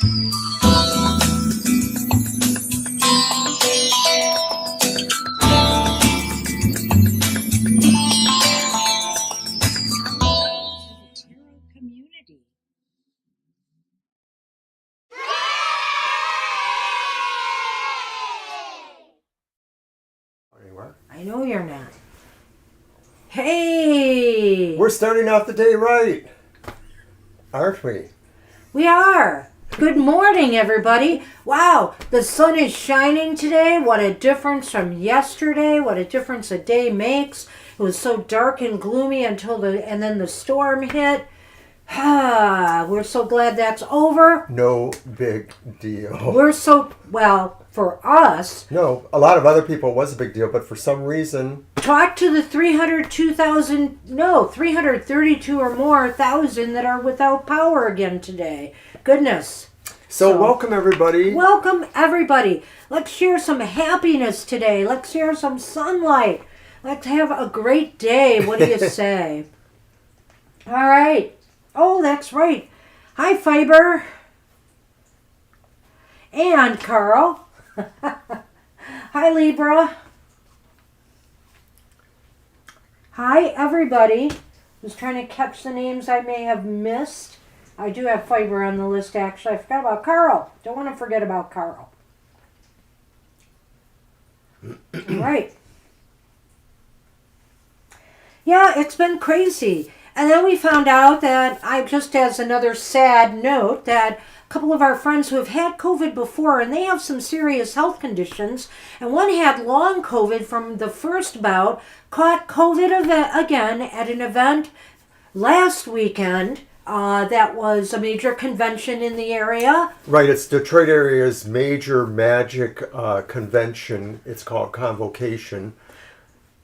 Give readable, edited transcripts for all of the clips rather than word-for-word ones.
I know you're not. Hey! We're starting off the day right, aren't we? We are. Good morning, everybody. Wow, the sun is shining today. What a difference from yesterday. What a difference a day makes. It was so dark and gloomy and then the storm hit. We're so glad that's over. No big deal. For us. No, a lot of other people it was a big deal, but for some reason. Talk to the 332 or more thousand that are without power again today. Goodness. So welcome everybody. Welcome everybody. Let's share some happiness today. Let's share some sunlight. Let's have a great day. What do you say? All right. Oh, that's right. Hi, Fiber. And Carl. Hi, Libra. Hi, everybody. Just trying to catch the names I may have missed. I do have Fiber on the list, actually. I forgot about Carl. Don't want to forget about Carl. All right. Yeah, it's been crazy. And then we found out that, just as another sad note, that a couple of our friends who have had COVID before, and they have some serious health conditions, and one had long COVID from the first bout, caught COVID again at an event last weekend. That was a major convention in the area. Right, it's Detroit area's major magic convention. It's called Convocation.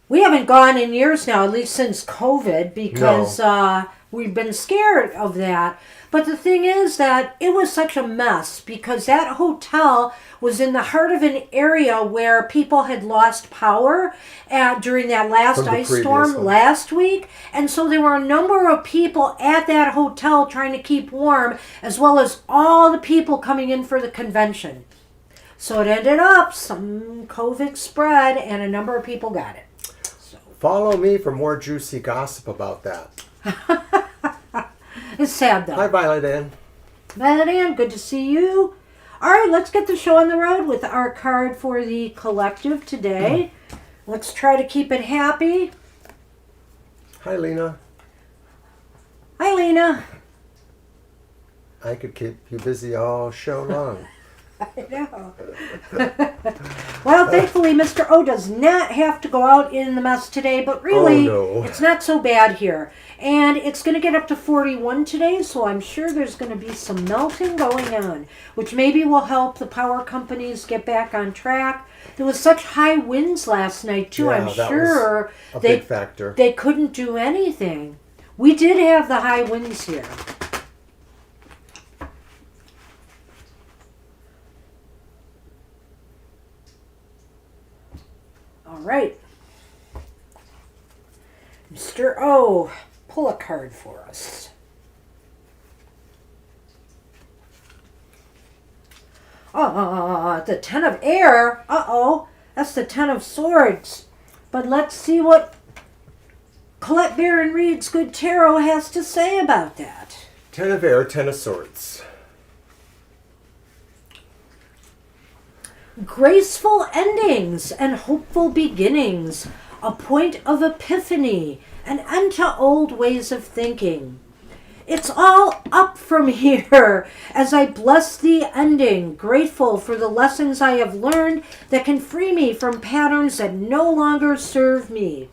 We haven't gone in years now, at least since COVID, because we've been scared of that. But the thing is that it was such a mess because that hotel was in the heart of an area where people had lost power during that last ice storm last week. And so there were a number of people at that hotel trying to keep warm, as well as all the people coming in for the convention. So it ended up some COVID spread and a number of people got it. Follow me for more juicy gossip about that. It's sad, though. Hi, Violet Ann. Violet Ann, good to see you. All right, let's get the show on the road with our card for the collective today. Let's try to keep it happy. Hi, Lena. Hi, Lena. I could keep you busy all show long. I know. Well, thankfully, Mr. O does not have to go out in the mess today, but really, It's not so bad here. And it's going to get up to 41 today, so I'm sure there's going to be some melting going on, which maybe will help the power companies get back on track. There was such high winds last night, too. Yeah, I'm sure was a big factor. They couldn't do anything. We did have the high winds here. All right. Mr. O, pull a card for us. The Ten of Air. Uh-oh, that's the Ten of Swords. But let's see what Colette Baron Reed's Good Tarot has to say about that. Ten of Air, Ten of Swords. Graceful endings and hopeful beginnings, a point of epiphany, an end to old ways of thinking. It's all up from here as I bless the ending, grateful for the lessons I have learned that can free me from patterns that no longer serve me.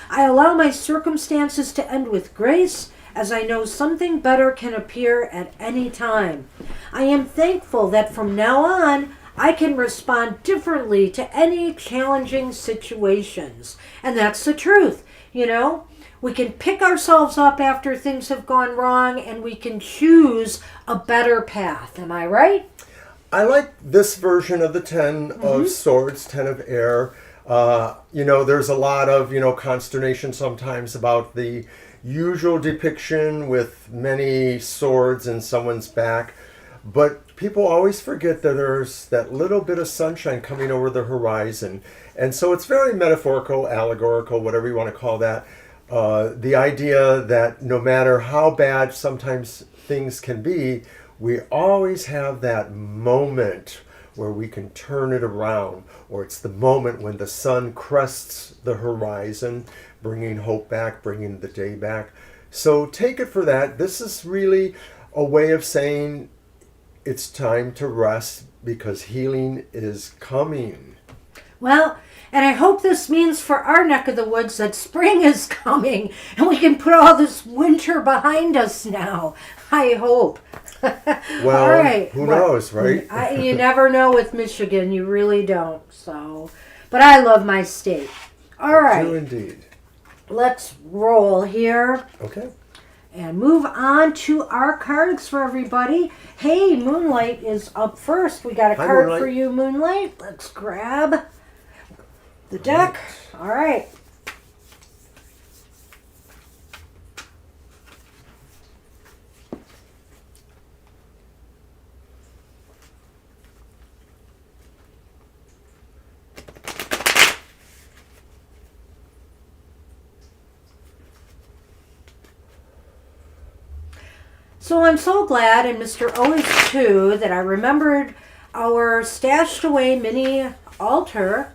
I allow my circumstances to end with grace, as I know something better can appear at any time. I am thankful that from now on, I can respond differently to any challenging situations. And that's the truth, you know? We can pick ourselves up after things have gone wrong and we can choose a better path. Am I right? I like this version of the Ten of Swords, Ten of Air. There's a lot of, consternation sometimes about the usual depiction with many swords in someone's back. But people always forget that there's that little bit of sunshine coming over the horizon. And so it's very metaphorical, allegorical, whatever you want to call that. The idea that no matter how bad sometimes things can be, we always have that moment where we can turn it around, or it's the moment when the sun crests the horizon, bringing hope back, bringing the day back. So take it for that. This is really a way of saying it's time to rest because healing is coming. Well, and I hope this means for our neck of the woods that spring is coming and we can put all this winter behind us now. I hope. Well, all right. Who knows, right? You never know with Michigan. You really don't. So, but I love my state. All right. I do indeed. Let's roll here. Okay. And move on to our cards for everybody. Hey, Moonlight is up first. We got a card Moonlight. for you, Moonlight. Let's grab the deck. All right. So I'm so glad, and Mr. O is too, that I remembered our stashed away mini altar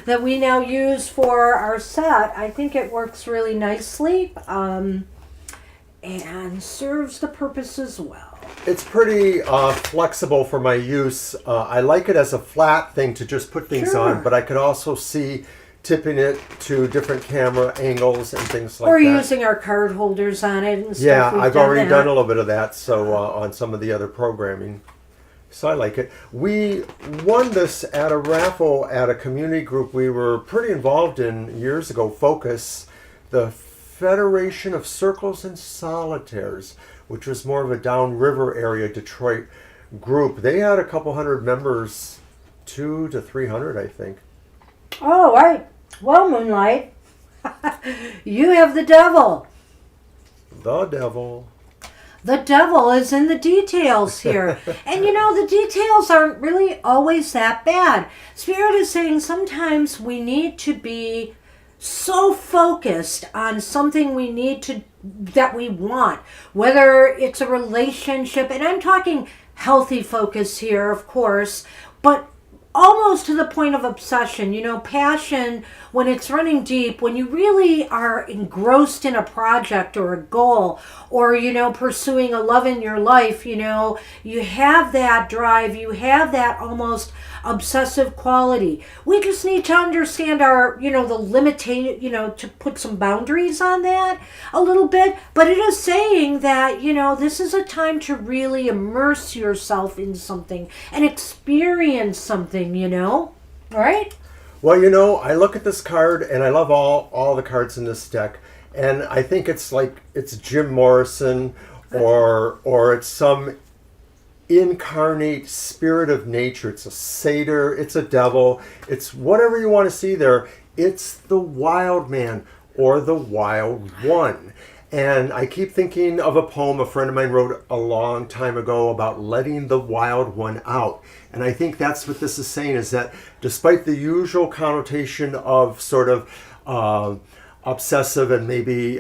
that we now use for our set. I think it works really nicely and serves the purpose as well. It's pretty flexible for my use. I like it as a flat thing to just put things Sure. on, but I could also see tipping it to different camera angles and things like Or that. using our card holders on it and stuff. Yeah, We've I've already that. done a little bit of that. So on some of the other programming, so I like it. We won this at a raffle at a community group we were pretty involved in years ago. Focus, the Federation of Circles and Solitaires, which was more of a downriver area Detroit group. They had a couple hundred members, 200 to 300, I think. Oh, right. Well, Moonlight, you have the devil. The devil. The devil is in the details here. And you know, the details aren't really always that bad. Spirit is saying sometimes we need to be so focused on something we need to, that we want, whether it's a relationship, and I'm talking healthy focus here, of course, but almost to the point of obsession, you know, passion, when it's running deep, when you really are engrossed in a project or a goal, or, you know, pursuing a love in your life, you know, you have that drive, you have that almost obsessive quality. We just need to understand our, you know, the limited, you know, to put some boundaries on that a little bit. But it is saying that, you know, this is a time to really immerse yourself in something and experience something, you know, right? Well, you know, I look at this card and I love all the cards in this deck, and I think it's like it's Jim Morrison or it's some incarnate spirit of nature. It's a satyr, it's a devil, it's whatever you want to see there. It's the wild man or the wild one. And I keep thinking of a poem a friend of mine wrote a long time ago about letting the wild one out. And I think that's what this is saying, is that despite the usual connotation of sort of obsessive and maybe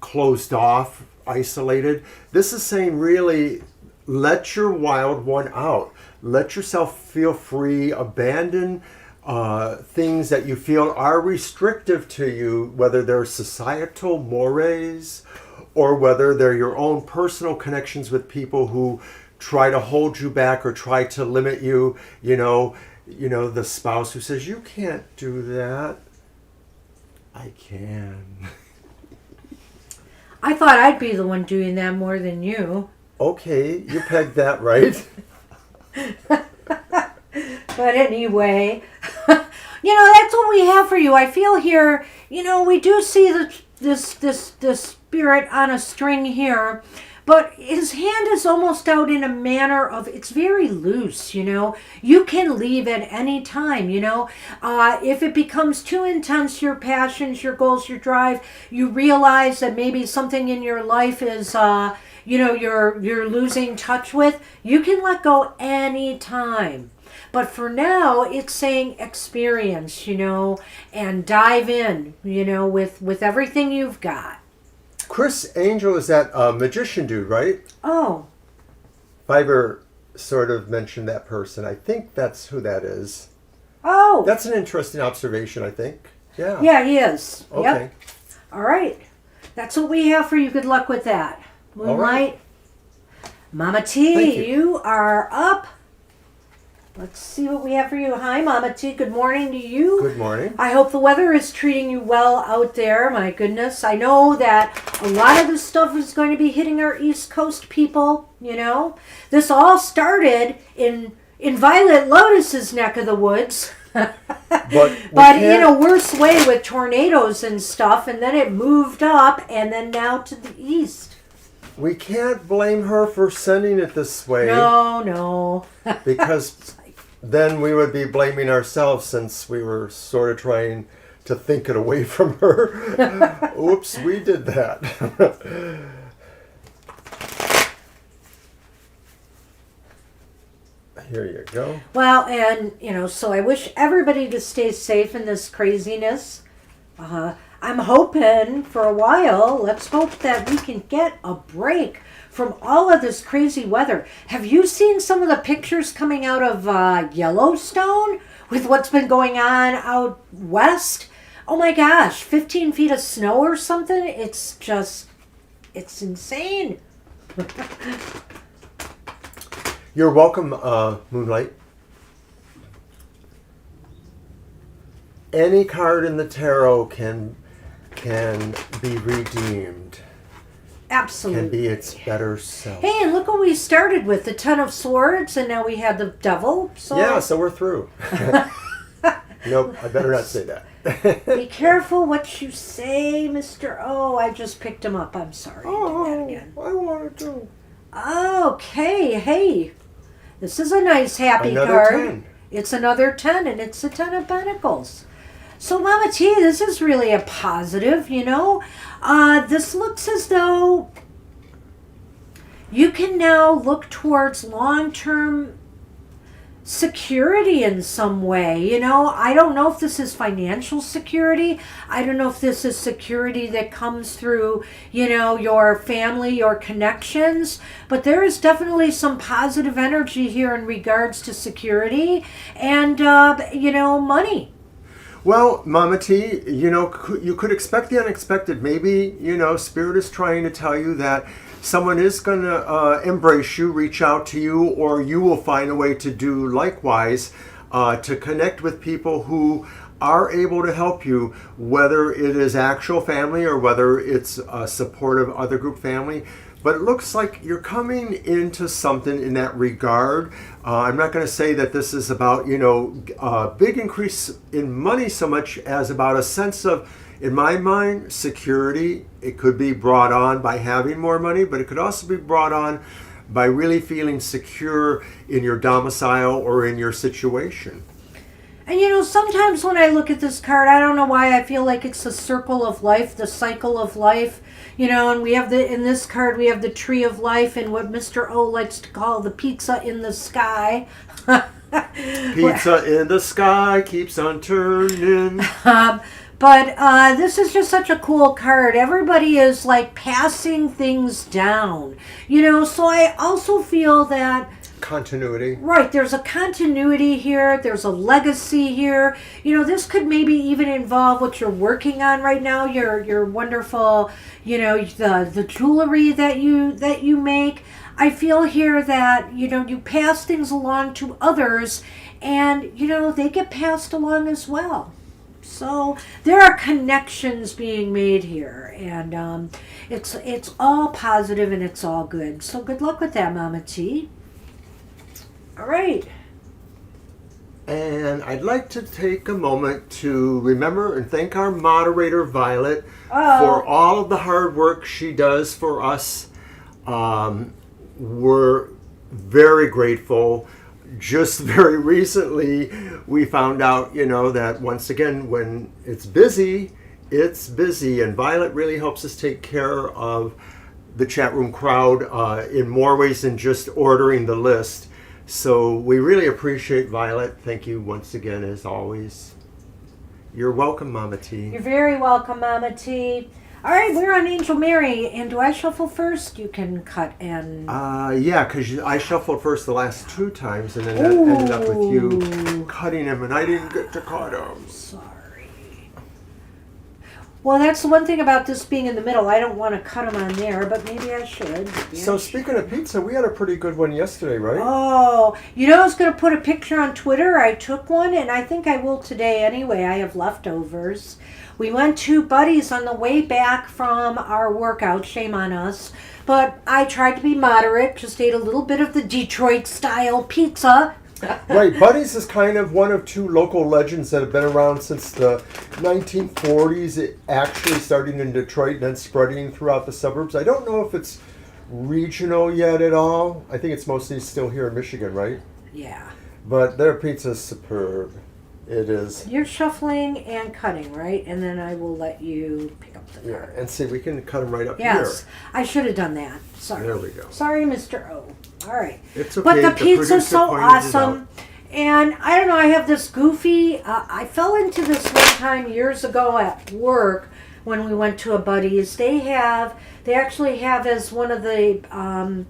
closed off, isolated, this is saying really let your wild one out. Let yourself feel free. Abandon things that you feel are restrictive to you, whether they're societal mores or whether they're your own personal connections with people who try to hold you back or try to limit you. You know, the spouse who says, you can't do that. I can. I thought I'd be the one doing that more than you. Okay, you pegged that right. But anyway, you know, that's what we have for you. I feel here, you know, we do see this spirit on a string here, but his hand is almost out in a manner of, it's very loose, you know. You can leave at any time, you know. If it becomes too intense, your passions, your goals, your drive, you realize that maybe something in your life is, you're losing touch with, you can let go anytime. But for now, it's saying experience, and dive in, with everything you've got. Chris Angel is that magician dude, right? Oh, Fiverr sort of mentioned that person. I think that's who that is. oh, That's an interesting observation, I think. Yeah. yeah, he is. Okay. Yep. All right. That's what we have for you. Good luck with that. Moonlight. right. Mama T, Thank you. you are up. Let's see what we have for you. Hi, Mama T. Good morning to you. Good morning. I hope the weather is treating you well out there. My goodness. I know that a lot of this stuff is going to be hitting our East Coast people, This all started in Violet Lotus's neck of the woods. But in a worse way with tornadoes and stuff, and then it moved up and then now to the east. We can't blame her for sending it this way. No. Because then we would be blaming ourselves since we were sort of trying to think it away from her. Oops, we did that. Here you go. Well, and, so I wish everybody to stay safe in this craziness. I'm hoping for a while, let's hope that we can get a break from all of this crazy weather. Have you seen some of the pictures coming out of Yellowstone with what's been going on out west? Oh my gosh, 15 feet of snow or something? It's insane. You're welcome, Moonlight. Any card in the tarot can be redeemed. Absolutely. Can be its better self. Hey, and look what we started with, the Ten of Swords, and now we had the Devil. So Yeah, so we're through. Nope, I better not say that. be careful what you say, Mr. Oh, I just picked him up. I'm sorry. Do that again. I want to. Okay, hey. This is a nice happy Another card. 10. It's another 10, and it's the 10 of Pentacles. So, Mama T, this is really a positive, This looks as though you can now look towards long-term security in some way. I don't know if this is financial security. I don't know if this is security that comes through, your family, your connections. But there is definitely some positive energy here in regards to security and, money. Well, Mama T, you could expect the unexpected. Maybe, Spirit is trying to tell you that someone is going to embrace you, reach out to you, or you will find a way to do likewise, to connect with people who are able to help you, whether it is actual family or whether it's a supportive other group family. But it looks like you're coming into something in that regard. I'm not going to say that this is about, a big increase in money so much as about a sense of, in my mind, security. It could be brought on by having more money, but it could also be brought on by really feeling secure in your domicile or in your situation. And sometimes when I look at this card, I don't know why I feel like it's the circle of life, the cycle of life. And we have in this card, we have the tree of life and what Mr. O likes to call the pizza in the sky. Pizza in the sky keeps on turning. But this is just such a cool card. Everybody is like passing things down. So I also feel that Continuity. right, there's a continuity here. There's a legacy here. This could maybe even involve what you're working on right now. Your wonderful, the jewelry that you make. I feel here that you pass things along to others, and they get passed along as well. So there are connections being made here, and it's all positive and it's all good. So good luck with that, Mama T. All right. And I'd like to take a moment to remember and thank our moderator, Violet, Oh. for all of the hard work she does for us. We're very grateful. Just very recently, we found out, that once again, when it's busy, and Violet really helps us take care of the chat room crowd in more ways than just ordering the list. So we really appreciate Violet. Thank you once again, as always. You're welcome, Mama T. You're very welcome, Mama T. All right, we're on Angel Mary, and do I shuffle first? You can cut and... Yeah, because I shuffled first the last 2 times, and then that ended up with you cutting him, and I didn't get to cut him. Sorry. Well, that's the one thing about this being in the middle. I don't want to cut them on there, but maybe I should. So speaking of pizza, we had a pretty good one yesterday, right? Oh, you know I was going to put a picture on Twitter. I took one, and I think I will today anyway. I have leftovers. We went to Buddy's on the way back from our workout. Shame on us. But I tried to be moderate. Just ate a little bit of the Detroit-style pizza. Right, Buddy's is kind of one of 2 local legends that have been around since the 1940s. It actually starting in Detroit and then spreading throughout the suburbs. I don't know if it's regional yet at all. I think it's mostly still here in Michigan, right? Yeah. But their pizza's superb. It is. You're shuffling and cutting, right? And then I will let you pick up the card. Yeah, and see, we can cut them right up here. Yes, I should have done that. Sorry. There we go. Sorry, Mr. O. All right. It's okay. But the pizza's producer so pointed it awesome. And I don't know, I have this goofy, I fell into this one time years ago at work when we went to a Buddy's. They actually have as one of the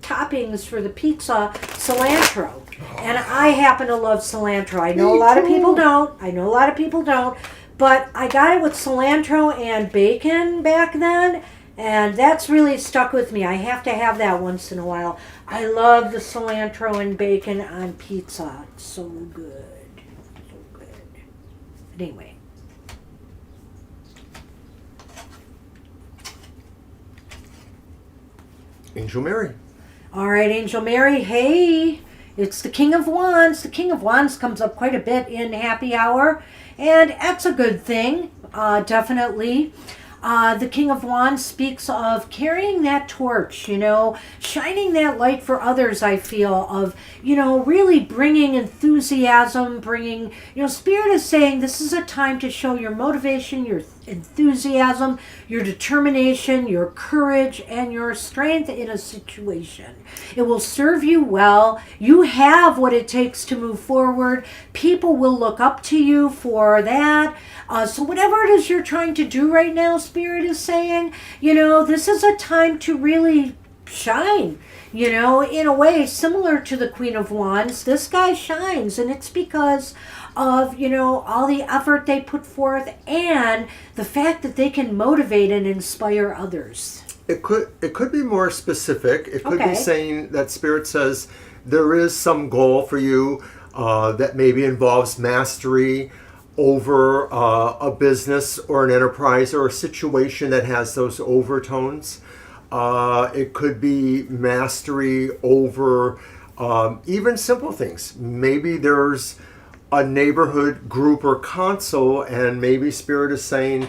toppings for the pizza, cilantro. And I happen to love cilantro. I know a lot of people don't. But I got it with cilantro and bacon back then. And that's really stuck with me. I have to have that once in a while. I love the cilantro and bacon on pizza. It's so good. So good. But anyway. Angel Mary. All right, Angel Mary. Hey, it's the King of Wands. The King of Wands comes up quite a bit in Happy Hour. And that's a good thing, definitely. The King of Wands speaks of carrying that torch, shining that light for others, I feel, of, really bringing enthusiasm, Spirit is saying this is a time to show your motivation, your enthusiasm, your determination, your courage, and your strength in a situation. It will serve you well. You have what it takes to move forward. People will look up to you for that. So whatever it is you're trying to do right now, Spirit is saying, this is a time to really shine. In a way similar to the Queen of Wands, this guy shines, and it's because of, all the effort they put forth and the fact that they can motivate and inspire others. It could be more specific. It could be saying that Spirit says there is some goal for you that maybe involves mastery over a business or an enterprise or a situation that has those overtones. It could be mastery over even simple things. Maybe there's a neighborhood group or council, and maybe Spirit is saying,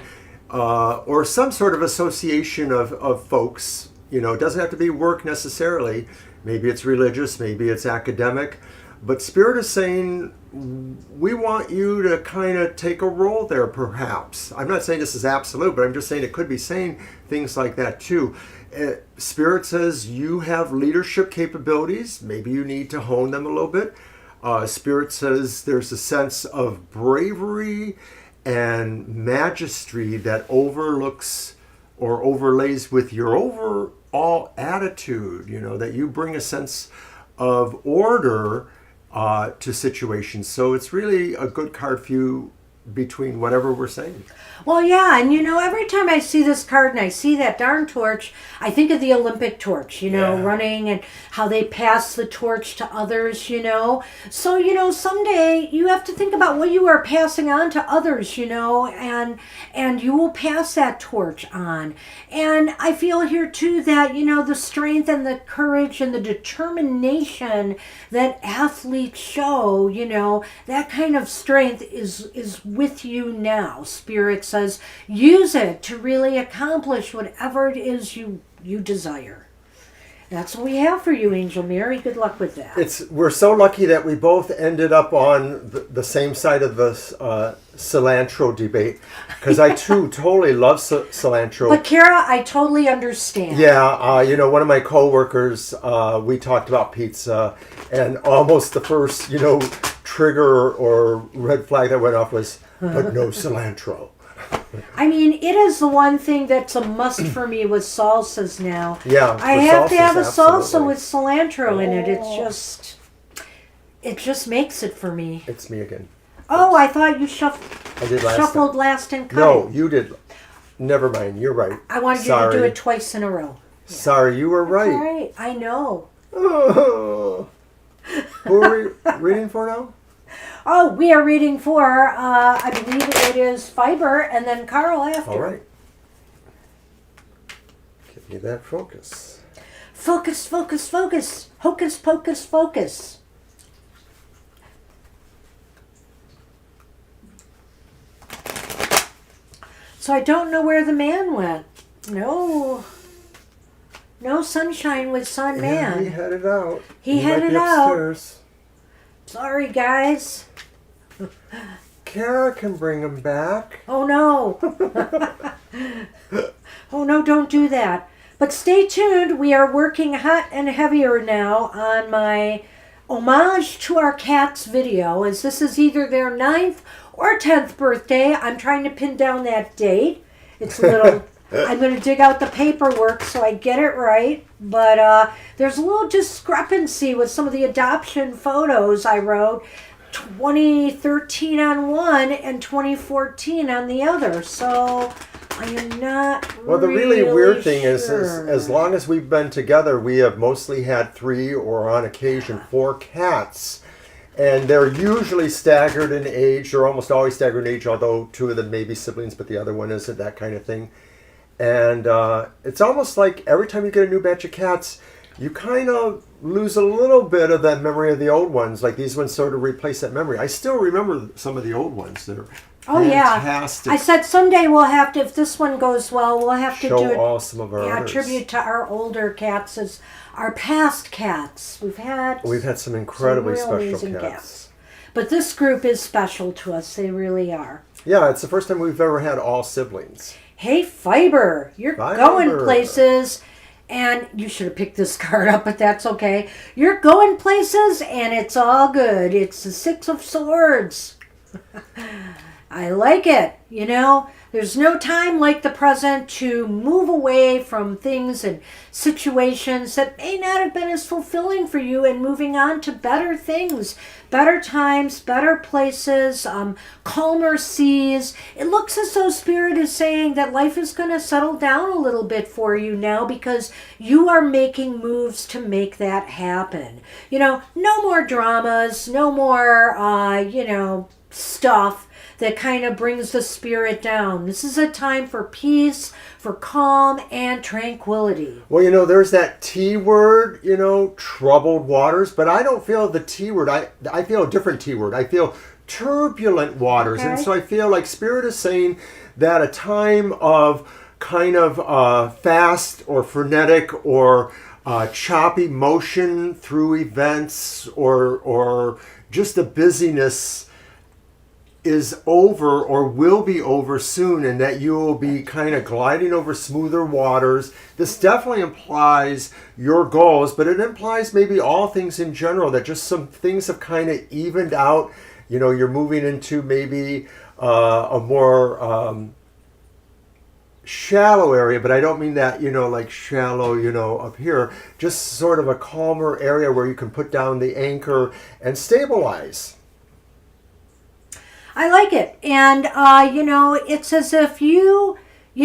or some sort of association of folks, it doesn't have to be work necessarily. Maybe it's religious, maybe it's academic, but Spirit is saying, we want you to kind of take a role there, perhaps. I'm not saying this is absolute, but I'm just saying it could be saying things like that too. Spirit says you have leadership capabilities. Maybe you need to hone them a little bit. Spirit says there's a sense of bravery and majesty that overlooks or overlays with your overall attitude, that you bring a sense of order to situations. So it's really a good card for you between whatever we're saying. Well, yeah, and every time I see this card and I see that darn torch, I think of the Olympic torch, running and how they pass the torch to others, So, someday you have to think about what you are passing on to others, and you will pass that torch on. And I feel here too that, the strength and the courage and the determination that athletes show, that kind of strength is with you now. Spirit says use it to really accomplish whatever it is you desire. That's what we have for you, Angel Mary. Good luck with that. We're so lucky that we both ended up on the same side of the cilantro debate, because I too totally love cilantro. But Kara, I totally understand. Yeah, one of my coworkers, we talked about pizza, and almost the first, trigger or red flag that went off was, but no cilantro. I mean, it is the one thing that's a must for me with salsas now. Yeah, I have to have a salsa absolutely. with cilantro in it. It just makes it for me. It's me again. Oh, I thought you I did shuffled last and cut. No, you did. Never mind. You're right. I wanted you to do it twice in a row. Yeah. Sorry, you were right. All right, I know. Oh. Who are we reading for now? Oh, we are reading for, I believe it is Fiber, and then Carl after. All right. Give me that focus. Focus, focus, focus. Hocus pocus focus. So I don't know where the man went. No sunshine with Sun Man. He headed out. He headed might be out. upstairs. Sorry, guys. Kara can bring him back. Oh, no. Oh, no, don't do that. But stay tuned. We are working hot and heavier now on my homage to our cats video, as this is either their 9th or 10th birthday. I'm trying to pin down that date. It's a little... I'm going to dig out the paperwork so I get it right. But there's a little discrepancy with some of the adoption photos I wrote. 2013 on one and 2014 on the other. So I am not Well, the really weird thing sure. is as long as we've been together, we have mostly had 3 or on occasion 4 cats. And they're usually staggered in age. They're almost always staggered in age, although 2 of them may be siblings, but the other one isn't, that kind of thing. And it's almost like every time you get a new batch of cats, you kind of lose a little bit of that memory of the old ones. Like these ones sort of replace that memory. I still remember some of the old ones. They're fantastic. Yeah. I said someday we'll have to, if this one goes well, we'll have to show do all some of our others. tribute to our older cats as our past cats. We've had some incredibly some real special amazing cats. But this group is special to us. They really are. Yeah, it's the first time we've ever had all siblings. Hey, Fiber, you're going places. And you should have picked this card up, but that's okay. You're going places, and it's all good. It's the 6 of Swords. I like it. There's no time like the present to move away from things and situations that may not have been as fulfilling for you, and moving on to better things, better times, better places, calmer seas. It looks as though Spirit is saying that life is going to settle down a little bit for you now, because you are making moves to make that happen. No more dramas, no more, stuff that kind of brings the spirit down. This is a time for peace, for calm, and tranquility. Well, there's that T word, troubled waters, but I don't feel the T word. I feel a different T word. I feel turbulent waters. Okay. And so I feel like Spirit is saying that a time of kind of fast or frenetic or choppy motion through events or just a busyness is over or will be over soon, and that you will be kind of gliding over smoother waters. This definitely implies your goals, but it implies maybe all things in general, that just some things have kind of evened out. You're moving into maybe a more shallow area, but I don't mean that, like shallow, up here, just sort of a calmer area where you can put down the anchor and stabilize. I like it. And, it's as if you,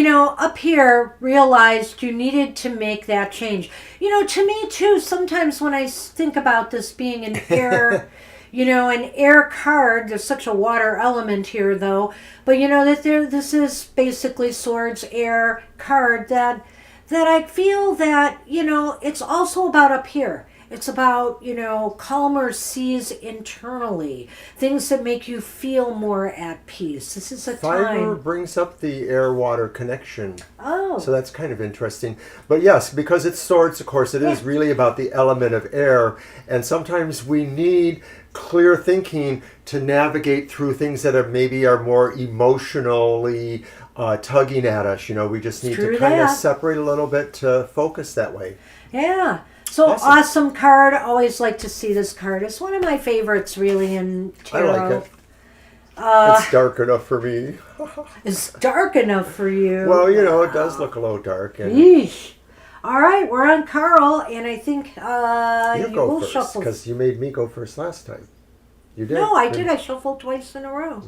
up here realized you needed to make that change. To me, too, sometimes when I think about this being an air, an air card, there's such a water element here, though. But, that this is basically Swords air card that I feel that, it's also about up here. It's about, calmer seas internally, things that make you feel more at peace. This is a Fire time. brings up the air-water connection. Oh, So that's kind of interesting. But yes, because it's swords, of course, it is Yeah. really about the element of air. And sometimes we need clear thinking to navigate through things that are more emotionally tugging at us. We just need to true kind of that. separate a little bit to focus that way. yeah. So Awesome. card. Always like to see this card. It's one of my favorites, really, in I tarot. like it. It's dark enough for me. It's dark enough for you. Well, it does look a little dark. And Yeesh. All right, we're on Carl, and I think you you go will first, shuffle. because you made me go first last time. You did. No, I did. I shuffled twice in a row.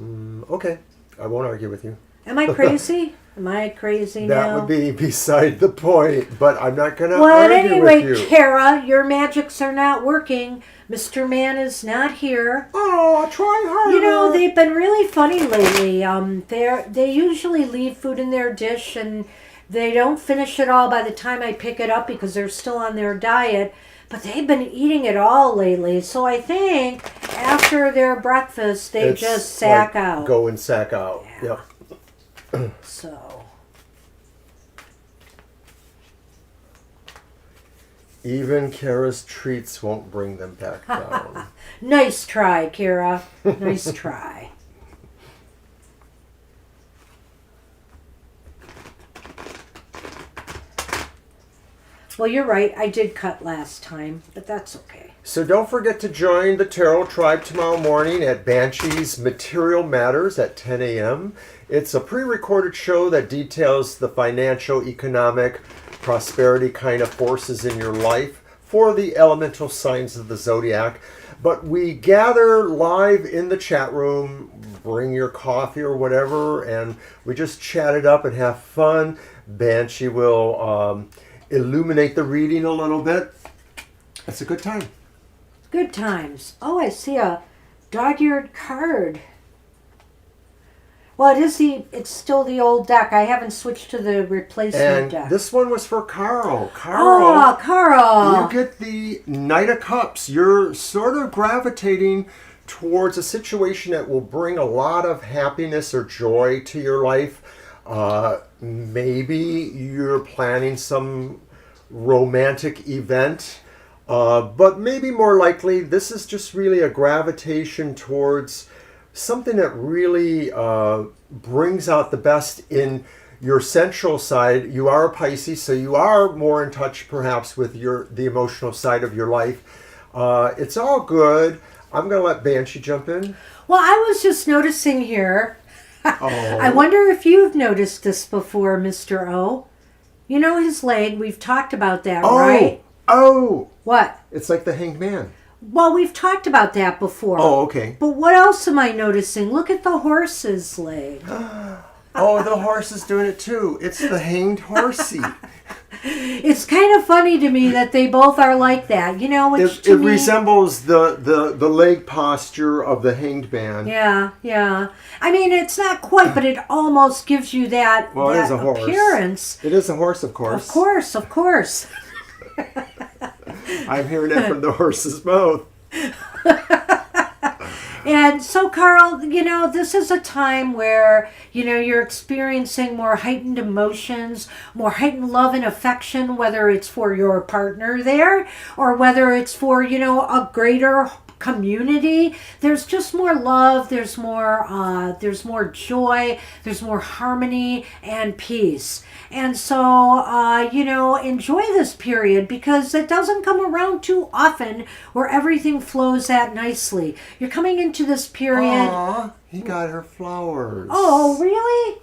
Okay. I won't argue with you. Am I crazy? Am I crazy That now? would be beside the point, but I'm not going to Well, argue anyway, with you. Kara, your magics are not working. Mr. Man is not here. Oh, try harder. They've been really funny lately. They usually leave food in their dish and they don't finish it all by the time I pick it up because they're still on their diet. But they've been eating it all lately. So I think after their breakfast, they It's just sack like out. Go and sack out. Yeah. Yep. So. Even Kara's treats won't bring them back down. Nice try, Kara. Nice try. Well, you're right. I did cut last time, but that's okay. So don't forget to join the Tarot Tribe tomorrow morning at Banshee's Material Matters at 10 a.m. It's a pre-recorded show that details the financial, economic, prosperity kind of forces in your life for the elemental signs of the zodiac. But we gather live in the chat room, bring your coffee or whatever, and we just chat it up and have fun. Banshee will illuminate the reading a little bit. It's a good time. Good times. Oh, I see a dog-eared card. Well, it's still the old deck. I haven't switched to the replacement And deck. this one was for Carl. Oh, Carl, Carl. you get the Knight of Cups. You're sort of gravitating towards a situation that will bring a lot of happiness or joy to your life. Maybe you're planning some romantic event, but maybe more likely this is just really a gravitation towards something that really brings out the best in your central side. You are a Pisces, so you are more in touch perhaps with the emotional side of your life. It's all good. I'm going to let Banshee jump in. Well, I was just noticing here. Oh. I wonder if you've noticed this before, Mr. O. You know his leg. We've talked about that, right? Oh! What? It's like the Hanged Man. Well, we've talked about that before. Oh, okay. But what else am I noticing? Look at the horse's leg. Oh, the horse is doing it too. It's the Hanged Horsey. It's kind of funny to me that they both are like that, which It resembles the leg posture of the Hanged Man. Yeah. I mean, it's not quite, but it almost gives you that, Well, it that is a horse. appearance. It is a horse, of course. Of course. I'm hearing it from the horse's mouth. And so, Carl, this is a time where, you're experiencing more heightened emotions, more heightened love and affection, whether it's for your partner there or whether it's for, a greater community. There's just more love, there's more joy, there's more harmony and peace. And so, enjoy this period because it doesn't come around too often where everything flows that nicely. You're coming into this period. Aw, he got her flowers. Oh, really?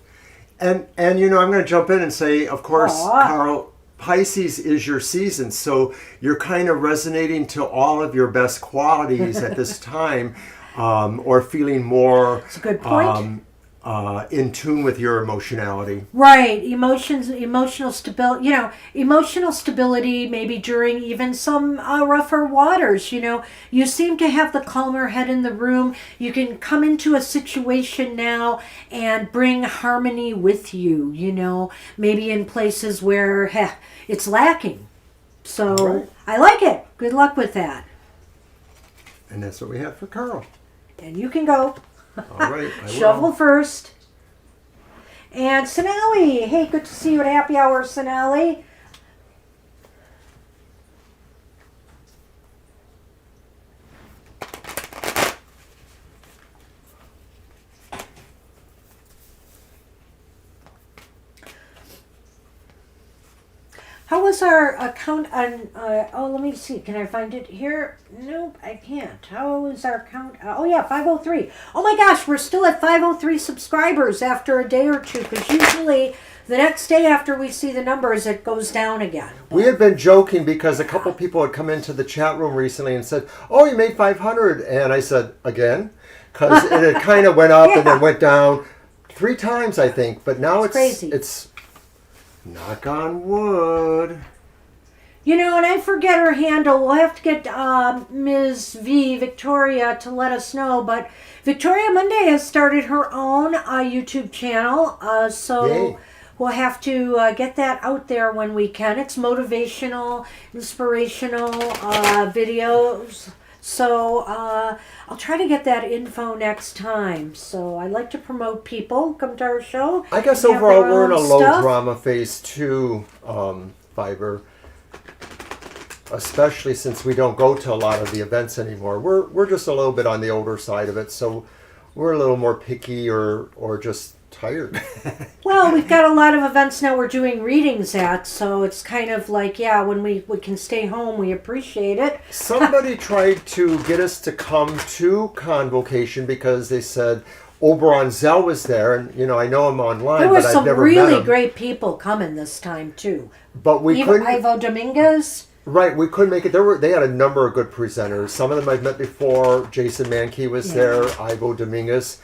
And I'm going to jump in and say, of course, Aw. Carl, Pisces is your season, so you're kind of resonating to all of your best qualities at this time, or feeling more That's a good point. in tune with your emotionality. Right, emotional stability, maybe during even some rougher waters. You seem to have the calmer head in the room. You can come into a situation now and bring harmony with you. Maybe in places where it's lacking. So All right. I like it. Good luck with that. And that's what we have for Carl. And you can go. All right. I Shovel will. first. And Sonali. Hey, good to see you at Happy Hour, Sonali. How was our account on, let me see, can I find it here? Nope, I can't. How is our count? Oh yeah, 503. Oh my gosh, we're still at 503 subscribers after a day or two, because usually the next day after we see the numbers, it goes down again. We had been joking because a couple people had come into the chat room recently and said, "Oh, you made 500," and I said, "Again," because it had kind of went up and then went down 3 times, I think. But now it's crazy. It's knock on wood. You know, and I forget her handle. We'll have to get Ms. V, Victoria, to let us know. But Victoria Monday has started her own YouTube channel. So Yay. we'll have to get that out there when we can. It's motivational, inspirational videos. So I'll try to get that info next time. So I like to promote people. Come to our show. I guess They have overall their we're in a own low stuff. drama phase 2, Fiber. Especially since we don't go to a lot of the events anymore. We're just a little bit on the older side of it, so we're a little more picky or just tired. Well, we've got a lot of events now we're doing readings at, so it's kind of like, yeah, when we can stay home, we appreciate it. Somebody tried to get us to come to Convocation because they said Oberon Zell was there, and I know him online, There were but I've some never met really him. great people coming this time, too. But we couldn't. Ivo Dominguez. Right, we couldn't make it. They had a number of good presenters. Some of them I've met before. Jason Mankey was there, Ivo Dominguez.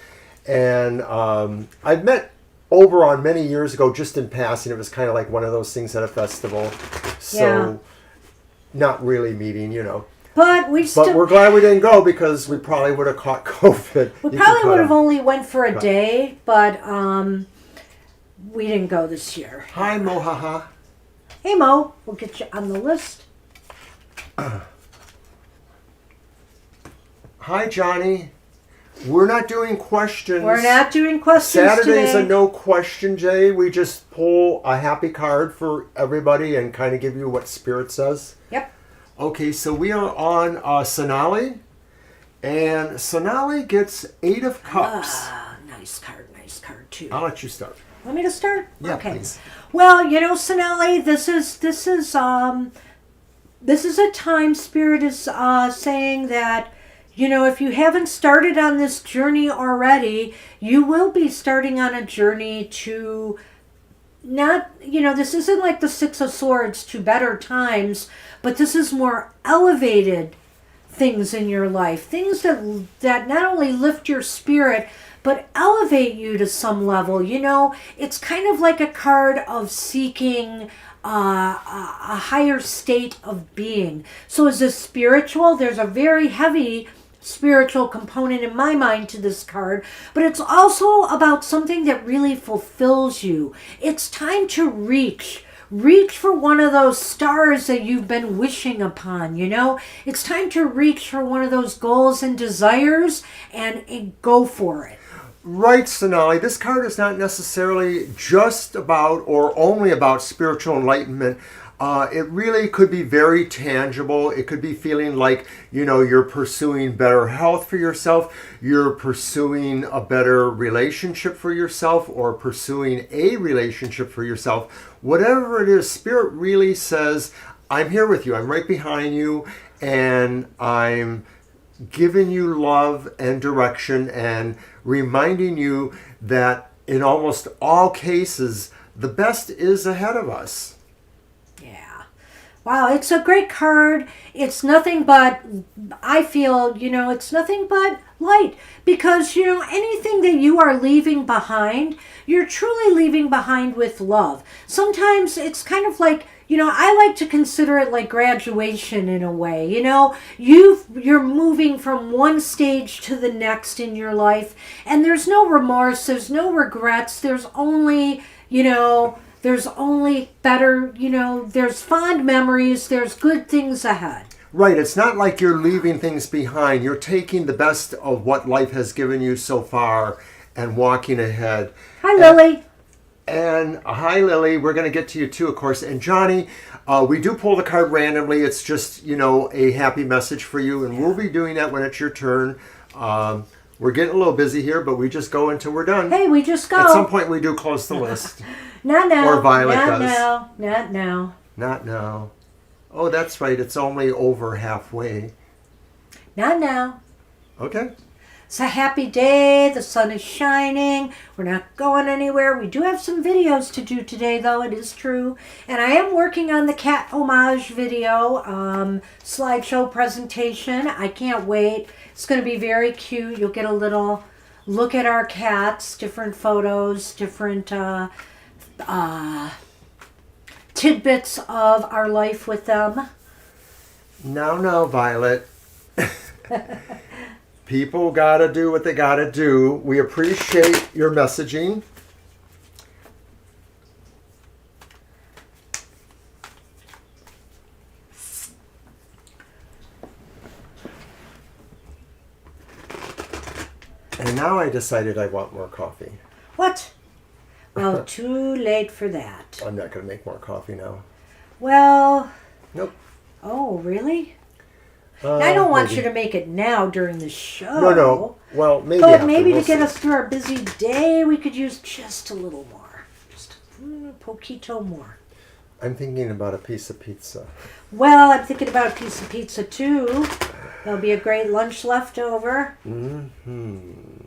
And I've met Oberon many years ago just in passing. It was kind of like one of those things at a festival. So, not really meeting, But we're glad we didn't go because we probably would have caught COVID. We probably would have only went for a day, but we didn't go this year. Hi, Mohaha. Hey, Mo. We'll get you on the list. Hi, Johnny. We're not doing questions. We're not doing questions Saturday's today. a no question day. We just pull a happy card for everybody and kind of give you what Spirit says. Yep. Okay, so we are on Sonali. And Sonali gets 8 of Cups. Nice card, too. I'll let you start. Want me to start? Yeah, okay. please. Well, Sonali, this is a time Spirit is saying that, if you haven't started on this journey already, you will be starting on a journey to not, this isn't like the 6 of Swords to better times, but this is more elevated things in your life, things that not only lift your spirit, but elevate you to some level. It's kind of like a card of seeking a higher state of being. So as a spiritual, there's a very heavy spiritual component in my mind to this card, but it's also about something that really fulfills you. It's time to reach for one of those stars that you've been wishing upon. It's time to reach for one of those goals and desires and go for it. Right, Sonali. This card is not necessarily just about or only about spiritual enlightenment. It really could be very tangible. It could be feeling like, you're pursuing better health for yourself. You're pursuing a better relationship for yourself or pursuing a relationship for yourself. Whatever it is, Spirit really says, I'm here with you. I'm right behind you. And I'm giving you love and direction and reminding you that in almost all cases, the best is ahead of us. Wow, it's a great card. It's nothing but, I feel, it's nothing but light. Because, anything that you are leaving behind, you're truly leaving behind with love. Sometimes it's kind of like, I like to consider it like graduation in a way. You're moving from one stage to the next in your life. And there's no remorse, there's no regrets, there's only, there's only better, there's fond memories, there's good things ahead. Right. It's not like you're leaving things behind. You're taking the best of what life has given you so far and walking ahead. Hi, Lily. And hi, Lily. We're going to get to you too, of course. And Johnny, we do pull the card randomly. It's just, a happy message for you. And we'll be doing that when it's your turn. We're getting a little busy here, but we just go until we're done. Hey, we just go. At some point, we do close the list. Not now. Or Violet not does. Now. Not now. Not now. Oh, that's right. It's only over halfway. Not now. Okay. It's a happy day. The sun is shining. We're not going anywhere. We do have some videos to do today, though. It is true. And I am working on the cat homage video slideshow presentation. I can't wait. It's going to be very cute. You'll get a little look at our cats, different photos, different tidbits of our life with them. Now, Violet. People gotta do what they gotta do. We appreciate your messaging. And now I decided I want more coffee. What? Well, too late for that. I'm not gonna make more coffee now. Well... Nope. Oh, really? I don't want you to make it now during the show. No. Well, maybe But after. maybe We'll to get see. us through our busy day, we could use just a little more. Just a poquito more. I'm thinking about a piece of pizza. Well, I'm thinking about a piece of pizza, too. There'll be a great lunch left over. Mm-hmm.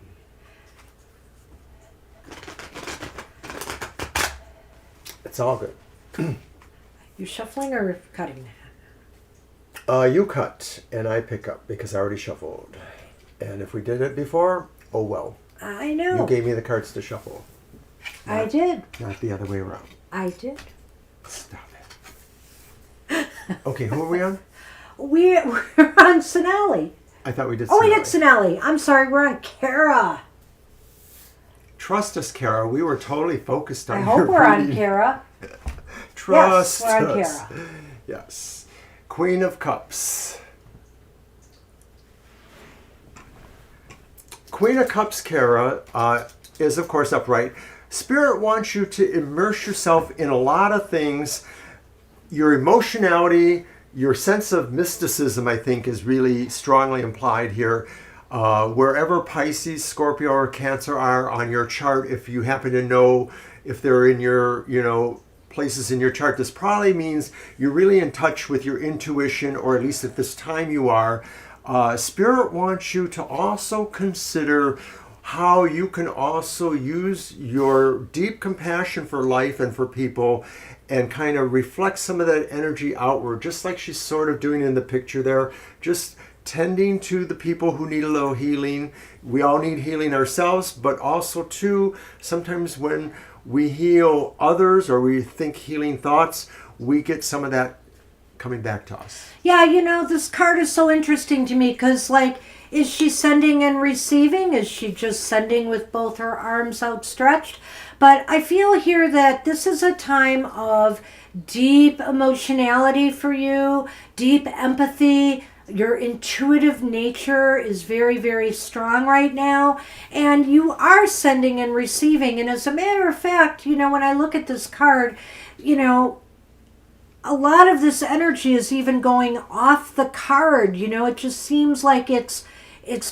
It's all good. You shuffling or cutting? You cut and I pick up because I already shuffled. And if we did it before, oh well. I know. You gave me the cards to shuffle. I did. Not the other way around. I did. Stop it. Okay, who are we on? We're on Sonali. I thought we did Oh, we Sonali. did Sonali. I'm sorry, we're on Kara. Trust us, Kara. We were totally focused on I hope your we're on reading. Kara. Trust Yes, we're on us. Kara. Yes. Queen of Cups. Queen of Cups, Kara, is of course upright. Spirit wants you to immerse yourself in a lot of things. Your emotionality, your sense of mysticism, I think, is really strongly implied here. Wherever Pisces, Scorpio, or Cancer are on your chart, if you happen to know if they're in your, places in your chart, this probably means you're really in touch with your intuition, or at least at this time you are. Spirit wants you to also consider how you can also use your deep compassion for life and for people and kind of reflect some of that energy outward, just like she's sort of doing in the picture there, just tending to the people who need a little healing. We all need healing ourselves, but also too, sometimes when we heal others or we think healing thoughts, we get some of that coming back to us. Yeah, this card is so interesting to me because, is she sending and receiving? Is she just sending with both her arms outstretched? But I feel here that this is a time of deep emotionality for you, deep empathy. Your intuitive nature is very, very strong right now, and you are sending and receiving. And as a matter of fact, when I look at this card, a lot of this energy is even going off the card. It just seems like it's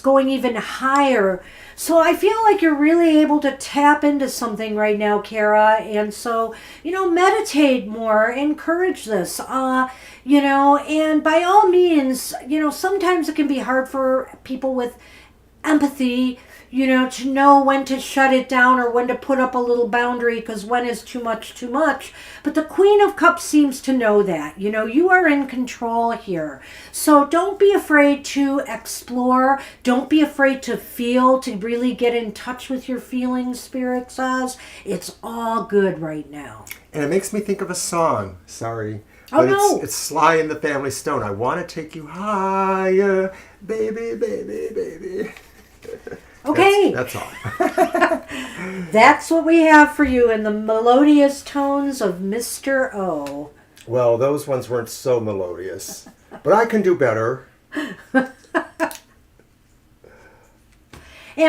going even higher. So I feel like you're really able to tap into something right now, Kara. And so, meditate more, encourage this, and by all means, sometimes it can be hard for people with empathy, to know when to shut it down or when to put up a little boundary, because when is too much, too much. But the Queen of Cups seems to know that. You are in control here. So don't be afraid to explore. Don't be afraid to feel, to really get in touch with your feelings, Spirit says. It's all good right now. And it makes me think of a song. Sorry. Oh, But no. it's Sly and the Family Stone. I want to take you higher, baby, baby, baby. Okay. That's all. That's what we have for you in the melodious tones of Mr. O. Well, those ones weren't so melodious. But I can do better. And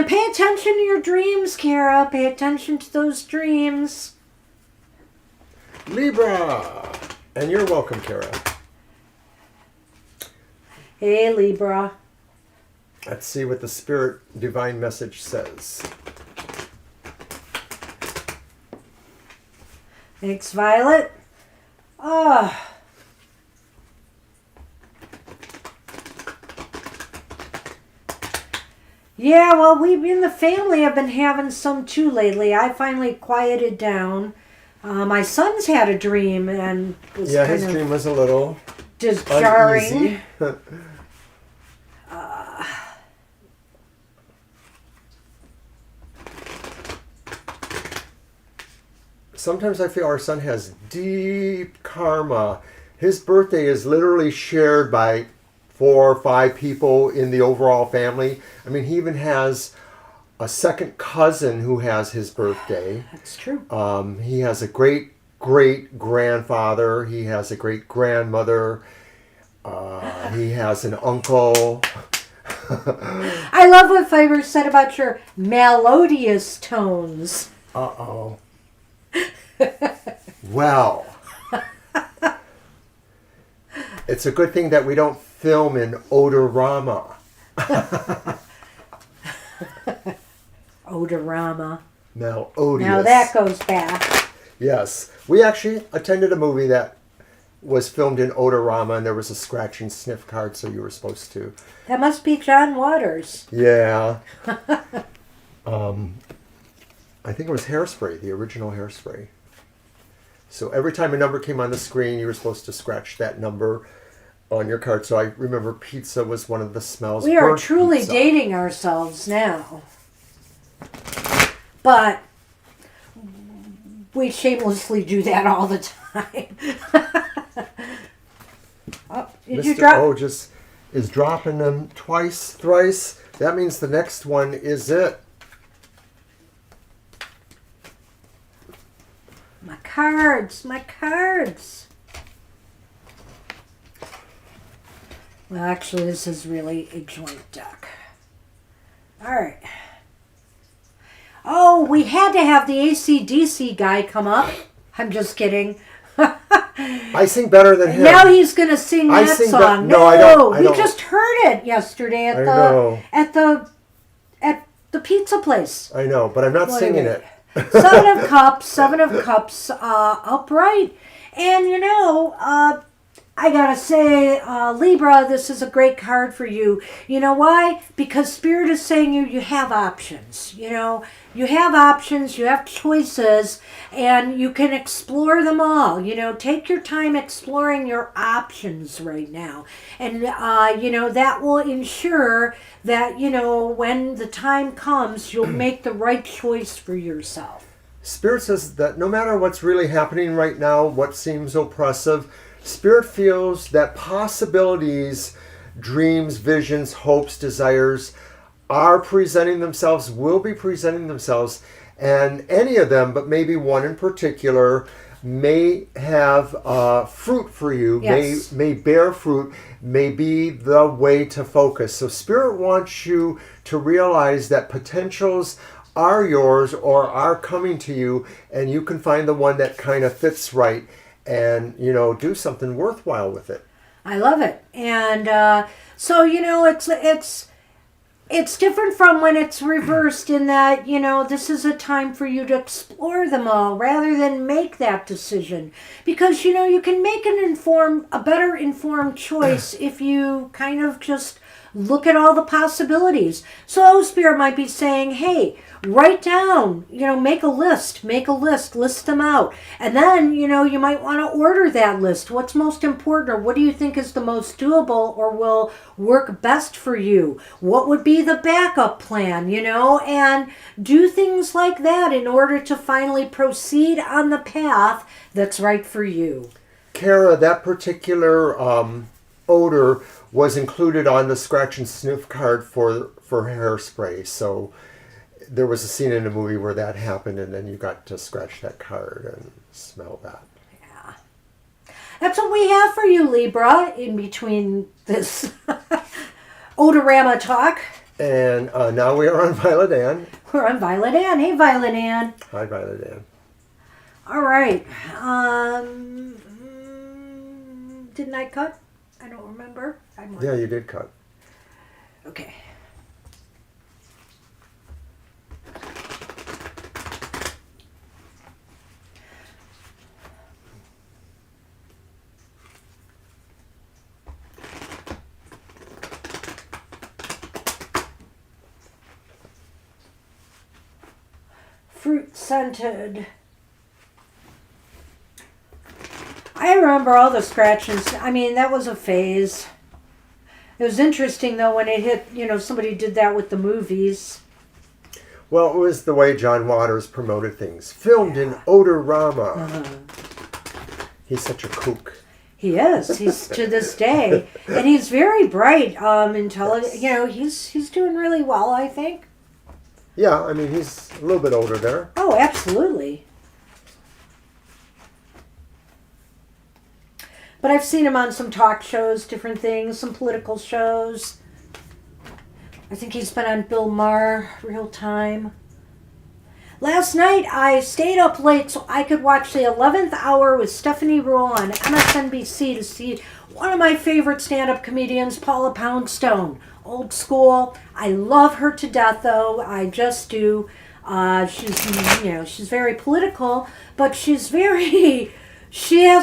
pay attention to your dreams, Kara. Pay attention to those dreams. Libra. And you're welcome, Kara. Hey, Libra. Let's see what the Spirit Divine Message says. Thanks, Violet. Yeah, well, we in the family have been having some too lately. I finally quieted down. My son's had a dream and was his dream was a little just jarring. uneasy. Sometimes I feel our son has deep karma. His birthday is literally shared by 4 or 5 people in the overall family. I mean, he even has a second cousin who has his birthday. That's true. He has a great-great-grandfather. He has a great-grandmother. He has an uncle. I love what Fiber said about your melodious tones. Uh-oh. Well, it's a good thing that we don't film in Odorama. Odorama. Melodious. Now that goes back. Yes. We actually attended a movie that was filmed in Odorama, and there was a scratch and sniff card, so you were supposed to. That must be John Waters. Yeah. I think it was Hairspray, the original Hairspray. So every time a number came on the screen, you were supposed to scratch that number on your card. So I remember pizza was one of the smells. We are Burnt truly pizza. dating ourselves now. But we shamelessly do that all the time. Oh, did you Mr. drop? O just is dropping them twice, thrice. That means the next one is it. My cards, my cards. Well, actually, this is really a joint deck. All right. Oh, we had to have the AC/DC guy come up. I'm just kidding. I sing better than him. Now he's gonna sing I that sing song. no, I don't. I we don't. just heard it yesterday at the pizza place. I know, but I'm not singing it. Seven of Cups, upright. And, I gotta say, Libra, this is a great card for you. You know why? Because Spirit is saying you have options. You have options, you have choices, and you can explore them all. Take your time exploring your options right now. And, that will ensure that, when the time comes, you'll make the right choice for yourself. Spirit says that no matter what's really happening right now, what seems oppressive, Spirit feels that possibilities, dreams, visions, hopes, desires are presenting themselves, will be presenting themselves, and any of them, but maybe one in particular, may have fruit for you, Yes. may bear fruit, may be the way to focus. So Spirit wants you to realize that potentials are yours or are coming to you, and you can find the one that kind of fits right and, do something worthwhile with it. I love it. And so, it's different from when it's reversed in that, this is a time for you to explore them all rather than make that decision. Because, you can make a better informed choice if you kind of just look at all the possibilities. So Spirit might be saying, hey, write down, make a list, list them out. And then, you might want to order that list. What's most important, or what do you think is the most doable or will work best for you? What would be the backup plan, and do things like that in order to finally proceed on the path that's right for you. Kara, that particular odor was included on the scratch and sniff card for Hairspray. So there was a scene in the movie where that happened, and then you got to scratch that card and smell that. Yeah. That's what we have for you, Libra, in between this odorama talk. And now we are on Violet Ann. We're on Violet Ann. Hey, Violet Ann. Hi, Violet Ann. All right. Didn't I cut? I don't remember. Yeah, you did cut. Okay. Fruit scented. I remember all the scratches. I mean, that was a phase. It was interesting, though, when it hit, somebody did that with the movies. Well, it was the way John Waters promoted things. Filmed in Odorama. Uh-huh. He's such a kook. He is. He's to this day. And he's very bright, intelligent. Yes. He's doing really well, I think. Yeah, I mean, he's a little bit older there. Oh, absolutely. But I've seen him on some talk shows, different things, some political shows. I think he's been on Bill Maher, Real Time. Last night, I stayed up late so I could watch the 11th Hour with Stephanie Rule on MSNBC to see one of my favorite stand-up comedians, Paula Poundstone. Old school. I love her to death, though. I just do. She's very political, but she has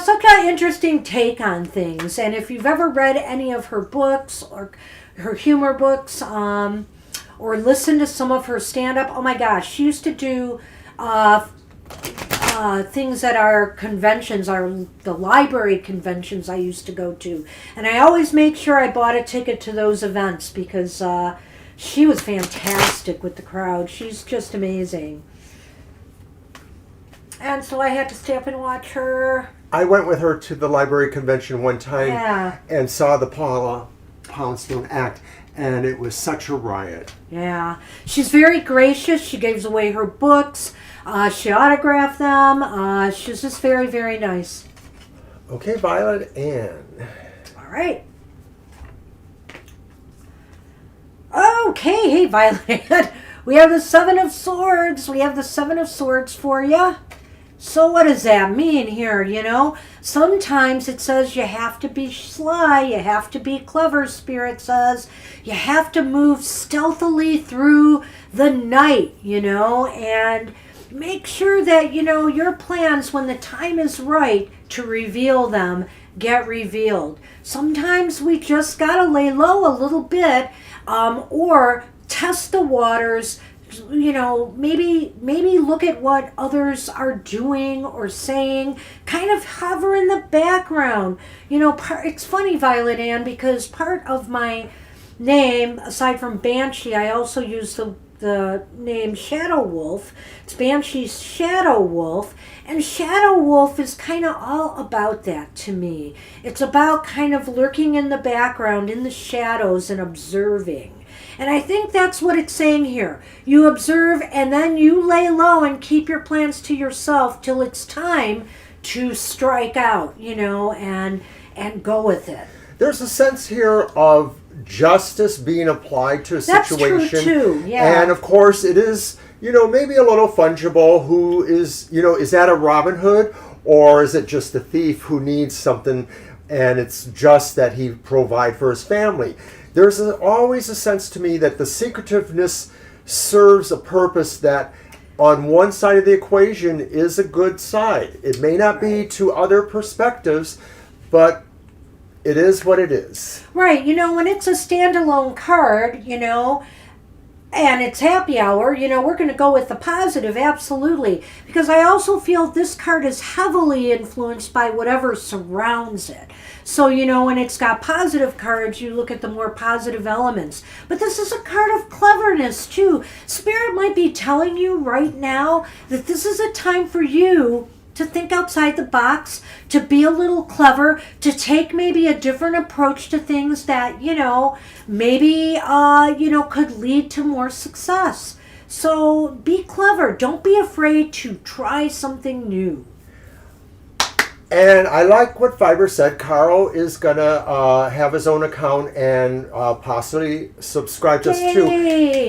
such an interesting take on things. And if you've ever read any of her books or her humor books, or listened to some of her stand-up, oh my gosh, she used to do things at our conventions, the library conventions I used to go to. And I always make sure I bought a ticket to those events because she was fantastic with the crowd. She's just amazing. And so I had to stay up and watch her. I went with her to the library convention one time and saw the Paula Poundstone act, and it was such a riot. Yeah. She's very gracious. She gives away her books. She autographed them. She's just very, very nice. Okay, Violet Ann. All right. Okay, hey, Violet Ann. We have the Seven of Swords. We have the Seven of Swords for you. So what does that mean here, Sometimes it says you have to be sly, you have to be clever, Spirit says. You have to move stealthily through the night, and make sure that, your plans, when the time is right to reveal them, get revealed. Sometimes we just got to lay low a little bit, or test the waters. Maybe look at what others are doing or saying, kind of hover in the background. It's funny, Violet Ann, because part of my name, aside from Banshee, I also use the name Shadow Wolf. It's Banshee's Shadow Wolf, and Shadow Wolf is kind of all about that to me. It's about kind of lurking in the background, in the shadows, and observing. And I think that's what it's saying here. You observe and then you lay low and keep your plans to yourself till it's time to strike out, and go with it. There's a sense here of justice being applied to a situation. That's true too, yeah. And of course it is, maybe a little fungible. Who is, is that a Robin Hood, or is it just a thief who needs something and it's just that he provide for his family? There's always a sense to me that the secretiveness serves a purpose that on one side of the equation is a good side. It may not be to other perspectives, but it is what it is. Right. When it's a standalone card, and it's happy hour, we're going to go with the positive, absolutely. Because I also feel this card is heavily influenced by whatever surrounds it. So, when it's got positive cards, you look at the more positive elements. But this is a card of cleverness, too. Spirit might be telling you right now that this is a time for you to think outside the box, to be a little clever, to take maybe a different approach to things that, maybe, could lead to more success. So be clever. Don't be afraid to try something new. And I like what Fiber said. Carl is going to have his own account and possibly subscribe to us too.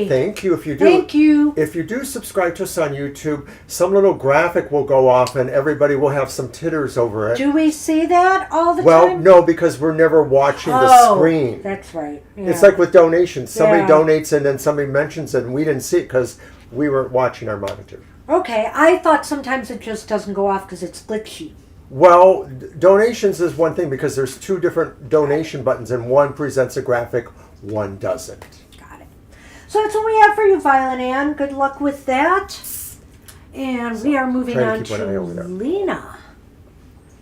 Thank you. If you do, Thank you. If you do subscribe to us on YouTube, some little graphic will go off and everybody will have some titters over it. Do we see that all the time? Well, no, because we're never watching the screen. That's right. Yeah. It's like with donations. Somebody donates and then somebody mentions it and we didn't see it because we weren't watching our monitor. Okay, I thought sometimes it just doesn't go off because it's glitchy. Well, donations is one thing because there's two different donation buttons and one presents a graphic, one doesn't. Got it. So that's what we have for you, Violet Ann. Good luck with that. And we are moving on to Lena.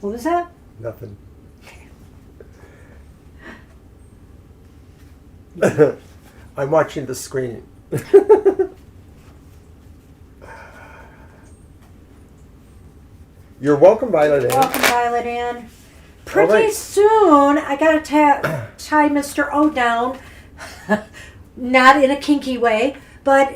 What was that? Nothing. I'm watching the screen. You're welcome, Violet Ann. Welcome, Violet Ann. Pretty soon, I got to tie Mr. O down. Not in a kinky way, but,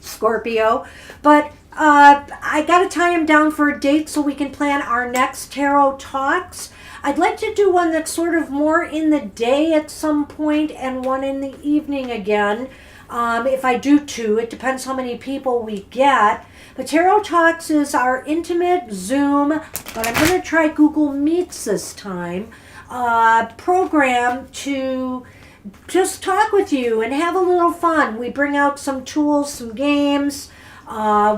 Scorpio. But I got to tie him down for a date so we can plan our next tarot talks. I'd like to do one that's sort of more in the day at some point and one in the evening again. If I do two, it depends how many people we get. But Tarot Talks is our intimate Zoom, but I'm going to try Google Meets this time, program to just talk with you and have a little fun. We bring out some tools, some games.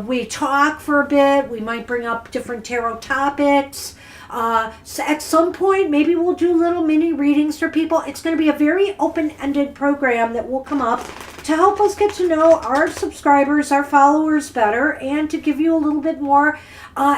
We talk for a bit. We might bring up different tarot topics. So at some point, maybe we'll do little mini readings for people. It's going to be a very open-ended program that will come up to help us get to know our subscribers, our followers better, and to give you a little bit more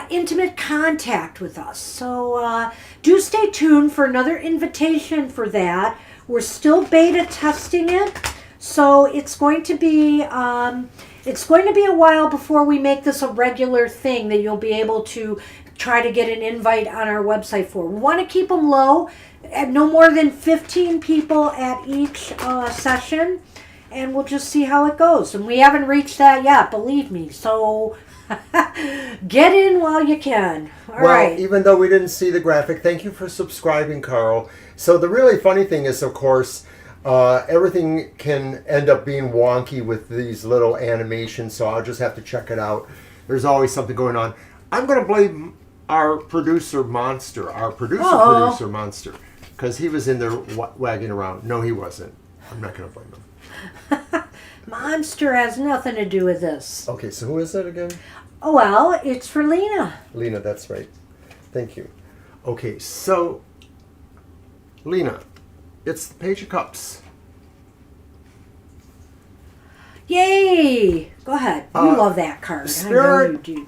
intimate contact with us. So do stay tuned for another invitation for that. We're still beta testing it, so it's going to be a while before we make this a regular thing that you'll be able to try to get an invite on our website for. We want to keep them low, at no more than 15 people at each session, and we'll just see how it goes. And we haven't reached that yet, believe me. So get in while you can. All right. Even though we didn't see the graphic, thank you for subscribing, Carl. So the really funny thing is, of course, everything can end up being wonky with these little animations, so I'll just have to check it out. There's always something going on. I'm going to blame our producer Monster, producer Monster, because he was in there wagging around. No, he wasn't. I'm not going to blame him. Monster has nothing to do with this. Okay, so who is that again? Oh, well, it's for Lena. Lena, that's right. Thank you. Okay, so, Lena, it's the Page of Cups. Yay! Go ahead. You love that card. Spirit I know you do.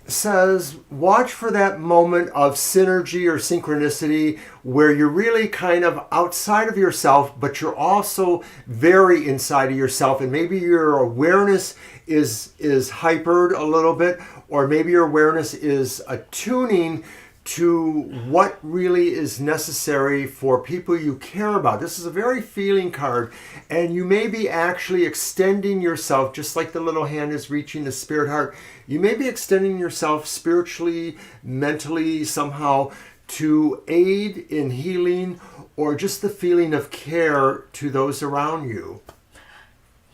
Says, watch for that moment of synergy or synchronicity where you're really kind of outside of yourself, but you're also very inside of yourself, and maybe your awareness is hypered a little bit, or maybe your awareness is attuning to what really is necessary for people you care about. This is a very feeling card, and you may be actually extending yourself, just like the little hand is reaching the spirit heart. You may be extending yourself spiritually, mentally, somehow, to aid in healing or just the feeling of care to those around you.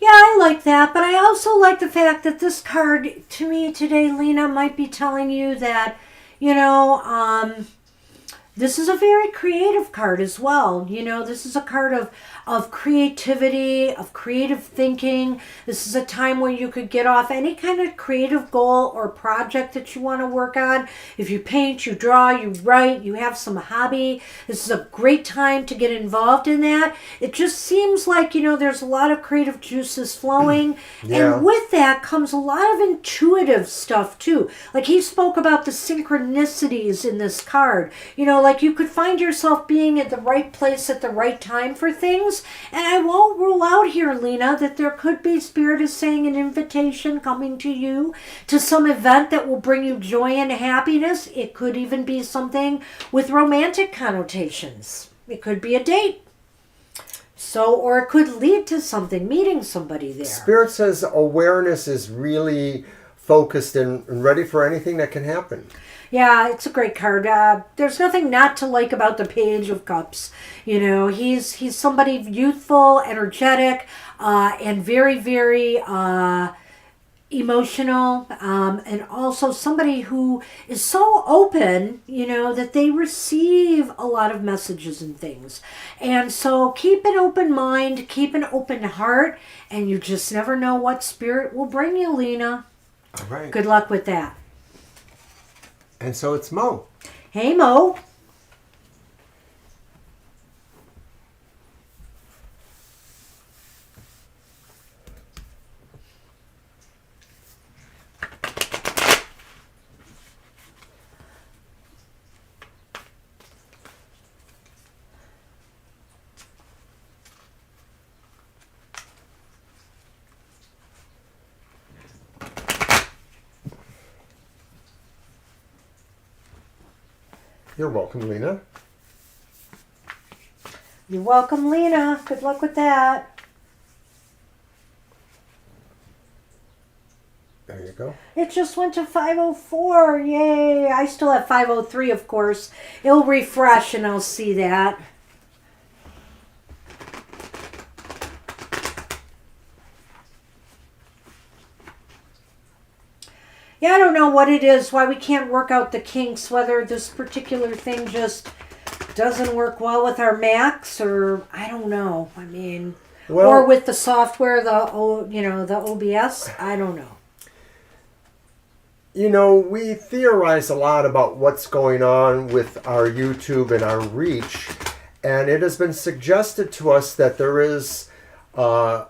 Yeah, I like that, but I also like the fact that this card, to me today, Lena, might be telling you that, this is a very creative card as well. This is a card of creativity, of creative thinking. This is a time where you could get off any kind of creative goal or project that you want to work on. If you paint, you draw, you write, you have some hobby, this is a great time to get involved in that. It just seems like, there's a lot of creative juices flowing. Yeah. And with that comes a lot of intuitive stuff too. Like he spoke about the synchronicities in this card. like you could find yourself being at the right place at the right time for things. And I won't rule out here, Lena, that there could be, Spirit is saying, an invitation coming to you to some event that will bring you joy and happiness. It could even be something with romantic connotations. It could be a date. So, or it could lead to something, meeting somebody there. Spirit says awareness is really focused and ready for anything that can happen. Yeah, it's a great card. There's nothing not to like about the Page of Cups. You know, he's somebody youthful, energetic, and very, very emotional, and also somebody who is so open, you know, that they receive a lot of messages and things. And so keep an open mind, keep an open heart, and you just never know what Spirit will bring you, Lena. All right. Good luck with that. And so it's Mo. Hey, Mo. You're welcome, Lena. You're welcome, Lena. Good luck with that. There you go. It just went to 504. Yay. I still have 503, of course. It'll refresh and I'll see that. Yeah, I don't know what it is, why we can't work out the kinks, whether this particular thing just doesn't work well with our Macs, or I don't know. I mean, Well, or with the software, the OBS. I don't know. you know, we theorize a lot about what's going on with our YouTube and our reach, and it has been suggested to us that there is an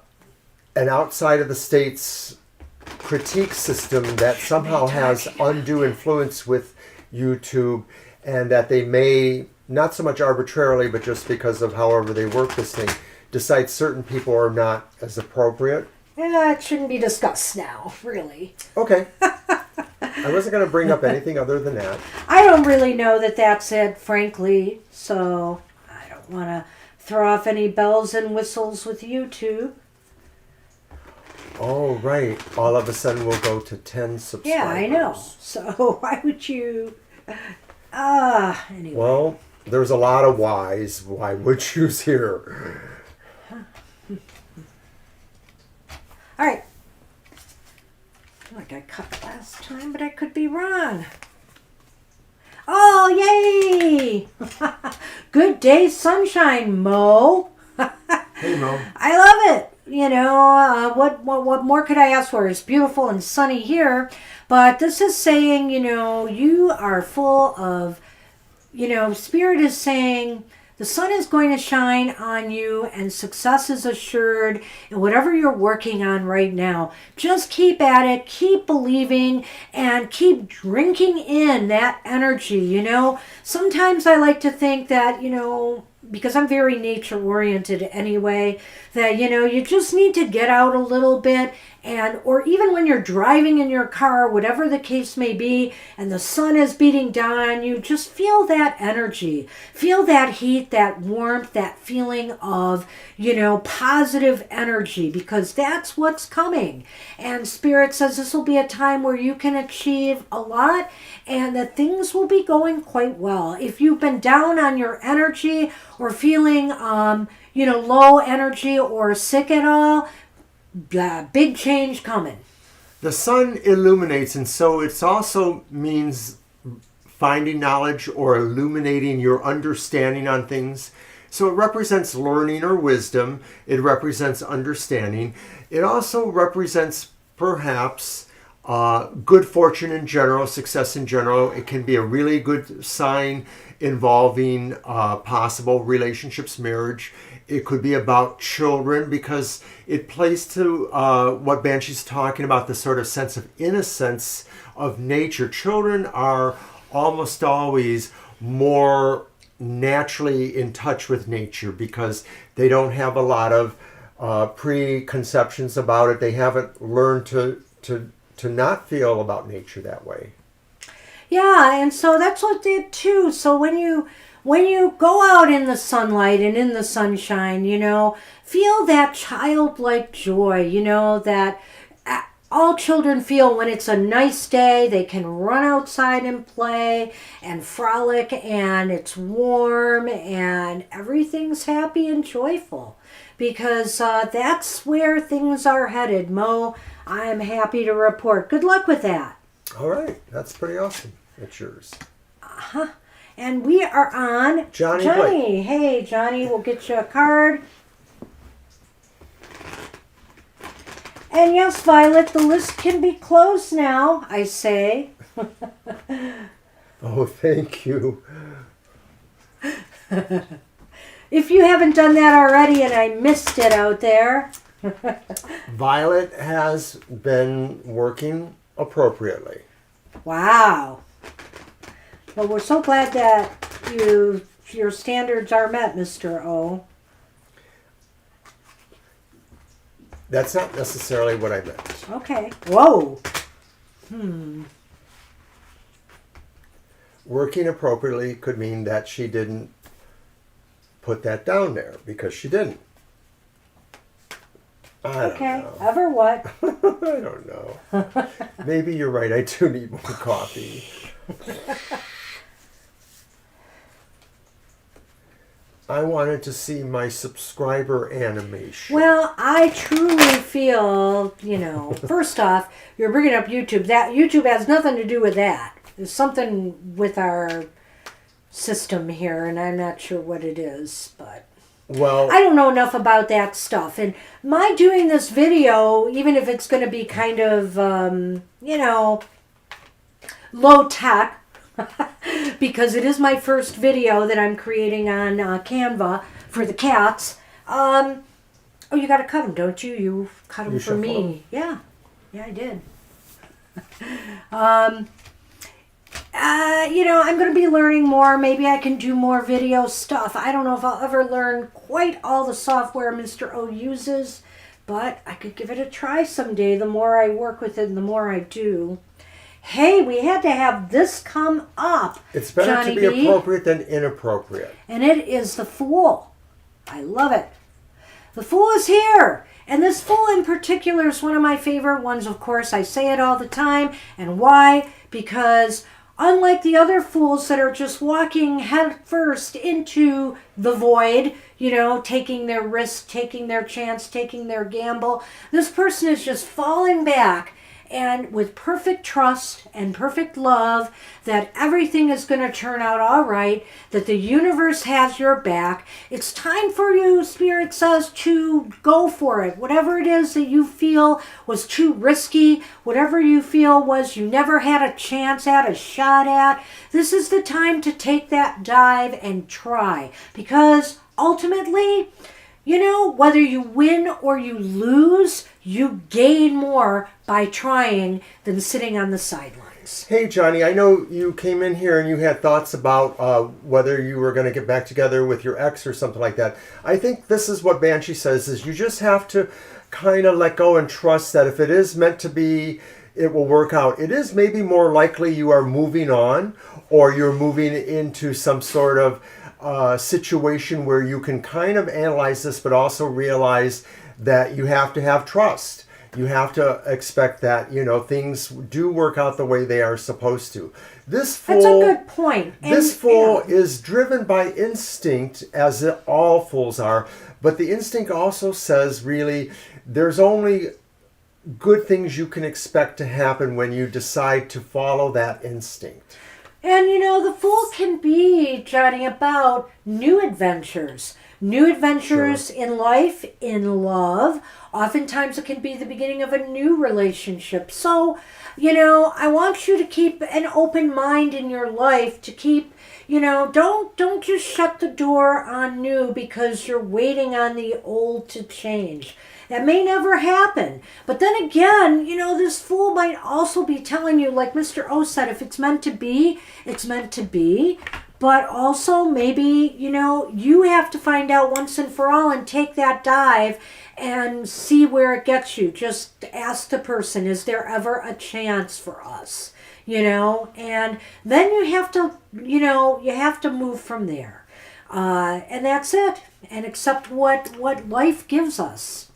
outside of the states critique system that somehow has undue influence with YouTube, and that they may, not so much arbitrarily, but just because of however they work this thing, decide certain people are not as appropriate. Yeah, it shouldn't be discussed now, really. Okay. I wasn't going to bring up anything other than that. I don't really know that that's it, frankly, so I don't want to throw off any bells and whistles with YouTube. Oh, right. All of a sudden we'll go to 10 subscribers. Yeah, I know. So why would you... anyway. Well, there's a lot of whys. Why would choose here? All right. I feel like I cut last time, but I could be wrong. Oh, yay! Good day, sunshine, Mo. Hey, Mo. I love it. You know, what more could I ask for? It's beautiful and sunny here, but this is saying, you know, you are full of, you know, Spirit is saying the sun is going to shine on you and success is assured in whatever you're working on right now. Just keep at it, keep believing, and keep drinking in that energy, you know. Sometimes I like to think that, you know, because I'm very nature oriented anyway, that, you know, you just need to get out a little bit, and or even when you're driving in your car, whatever the case may be, and the sun is beating down on you, just feel that energy, feel that heat, that warmth, that feeling of, you know, positive energy, because that's what's coming. And Spirit says this will be a time where you can achieve a lot and that things will be going quite well. If you've been down on your energy or feeling, you know, low energy or sick at all, big change coming. The sun illuminates, and so it also means finding knowledge or illuminating your understanding on things. So it represents learning or wisdom. It represents understanding. It also represents perhaps good fortune in general, success in general. It can be a really good sign involving possible relationships, marriage. It could be about children, because it plays to what Banshee's talking about, the sort of sense of innocence of nature. Children are almost always more naturally in touch with nature because they don't have a lot of preconceptions about it. They haven't learned to not feel about nature that way. Yeah, and so that's what they did too. So when you go out in the sunlight and in the sunshine, feel that childlike joy, that all children feel when it's a nice day. They can run outside and play and frolic, and it's warm and everything's happy and joyful, because that's where things are headed. Mo, I am happy to report. Good luck with that. All right, that's pretty awesome. It's yours. Uh-huh. And we are on Johnny. Hey, Johnny, we'll get you a card. And yes, Violet, the list can be closed now, I say. Oh, thank you. If you haven't done that already and I missed it out there. Violet has been working appropriately. Wow. Well, we're so glad that your standards are met, Mr. O. That's not necessarily what I meant. Okay. Whoa. Working appropriately could mean that she didn't put that down there, because she didn't. I don't know. Ever what? I don't know. Maybe you're right. I do need more coffee. I wanted to see my subscriber animation. Well, I truly feel, first off, you're bringing up YouTube. That YouTube has nothing to do with that. There's something with our system here, and I'm not sure what it is, but well, I don't know enough about that stuff. And my doing this video, even if it's going to be kind of, low tech, because it is my first video that I'm creating on Canva for the cats. Oh, you got to cut them, don't you? You cut them for me. Yeah, I did. I'm going to be learning more. Maybe I can do more video stuff. I don't know if I'll ever learn quite all the software Mr. O uses, but I could give it a try someday. The more I work with it and the more I do. Hey, we had to have this come up. It's better Johnny to be B. appropriate than inappropriate. And it is the Fool. I love it. The Fool is here. And this Fool in particular is one of my favorite ones, of course. I say it all the time. And why? Because unlike the other fools that are just walking head first into the void, taking their risk, taking their chance, taking their gamble, this person is just falling back and with perfect trust and perfect love that everything is going to turn out all right, that the universe has your back. It's time for you, Spirit says, to go for it. Whatever it is that you feel was too risky, whatever you feel was you never had a chance at, a shot at, this is the time to take that dive and try. Because ultimately, whether you win or you lose, you gain more by trying than sitting on the sidelines. Hey, Johnny, I know you came in here and you had thoughts about whether you were going to get back together with your ex or something like that. I think this is what Banshee says, is you just have to kind of let go and trust that if it is meant to be, it will work out. It is maybe more likely you are moving on, or you're moving into some sort of situation where you can kind of analyze this, but also realize that you have to have trust. You have to expect that, things do work out the way they are supposed to. This Fool, that's a good point. This Fool is driven by instinct, as all fools are, but the instinct also says, really, there's only good things you can expect to happen when you decide to follow that instinct. And the Fool can be, Johnny, about new adventures. New adventures in life, in love. Oftentimes it can be the beginning of a new relationship. So, I want you to keep an open mind in your life, to keep, don't just shut the door on new because you're waiting on the old to change. That may never happen. But then again, this Fool might also be telling you, like Mr. O said, if it's meant to be, it's meant to be. but also maybe, you have to find out once and for all and take that dive and see where it gets you. Just ask the person, is there ever a chance for us? And then you have to move from there. And that's it. And accept what life gives us.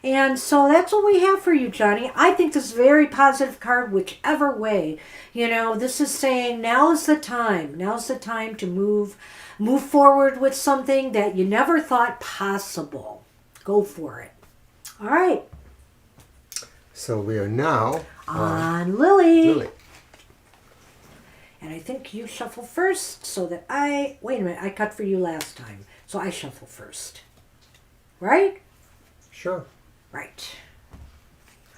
And so that's what we have for you, Johnny. I think this is a very positive card, whichever way. This is saying now is the time. Now's the time to move forward with something that you never thought possible. Go for it. All right. So we are now on Lily. Lily. And I think you shuffle first so that wait a minute, I cut for you last time. So I shuffle first. Right? Sure. Right.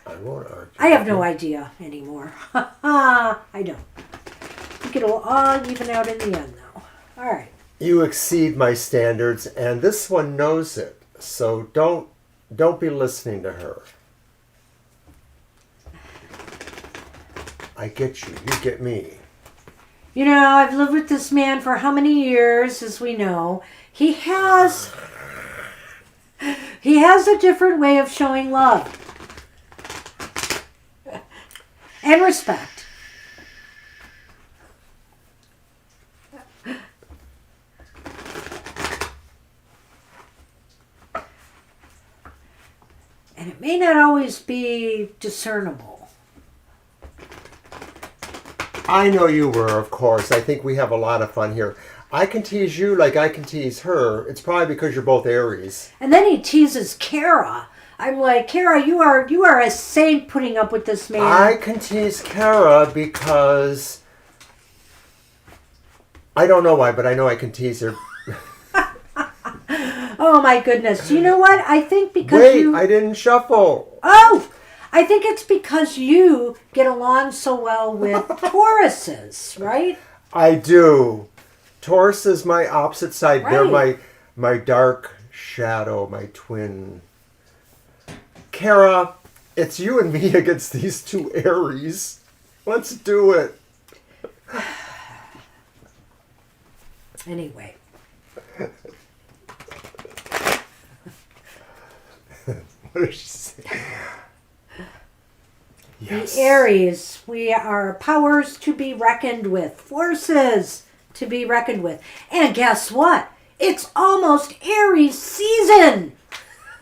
I won't argue. I have no idea anymore. I don't. I think it'll all even out in the end, though. All right. You exceed my standards, and this one knows it. So don't be listening to her. I get you. You get me. I've lived with this man for how many years, as we know. He has a different way of showing love and respect. And it may not always be discernible. I know you were, of course. I think we have a lot of fun here. I can tease you like I can tease her. It's probably because you're both Aries. And then he teases Kara. I'm like, Kara, you are a saint putting up with this man. I can tease Kara because I don't know why, but I know I can tease her. Oh my goodness. You know what? I think because Wait, I didn't shuffle. Oh! I think it's because you get along so well with Tauruses, right? I do. Taurus is my opposite side. Right. They're my dark shadow, my twin. Kara, it's you and me against these two Aries. Let's do it. Anyway. What did she say? Yes. The Aries, we are powers to be reckoned with, forces to be reckoned with. And guess what? It's almost Aries season.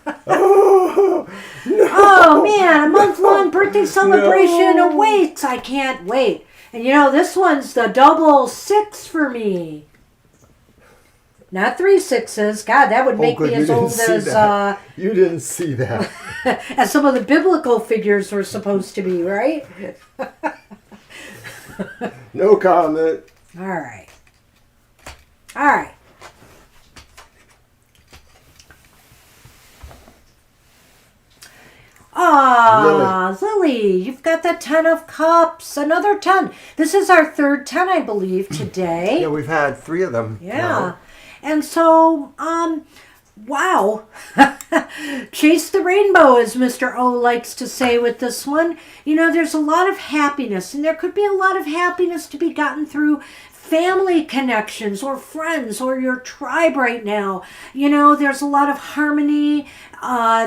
Oh, no, oh man, a month-long birthday celebration awaits. I can't wait. And this one's the double 6 for me. Not 3 6s. God, that would make me as old as you didn't see that. as some of the biblical figures were supposed to be, right? No comment. All right. All right. Ah, Lily, you've got the 10 of Cups. Another 10. This is our third 10, I believe, today. Yeah, we've had 3 of them. Yeah. Now. And so, wow. Chase the rainbow, as Mr. O likes to say with this one. There's a lot of happiness, and there could be a lot of happiness to be gotten through family connections or friends or your tribe right now. There's a lot of harmony.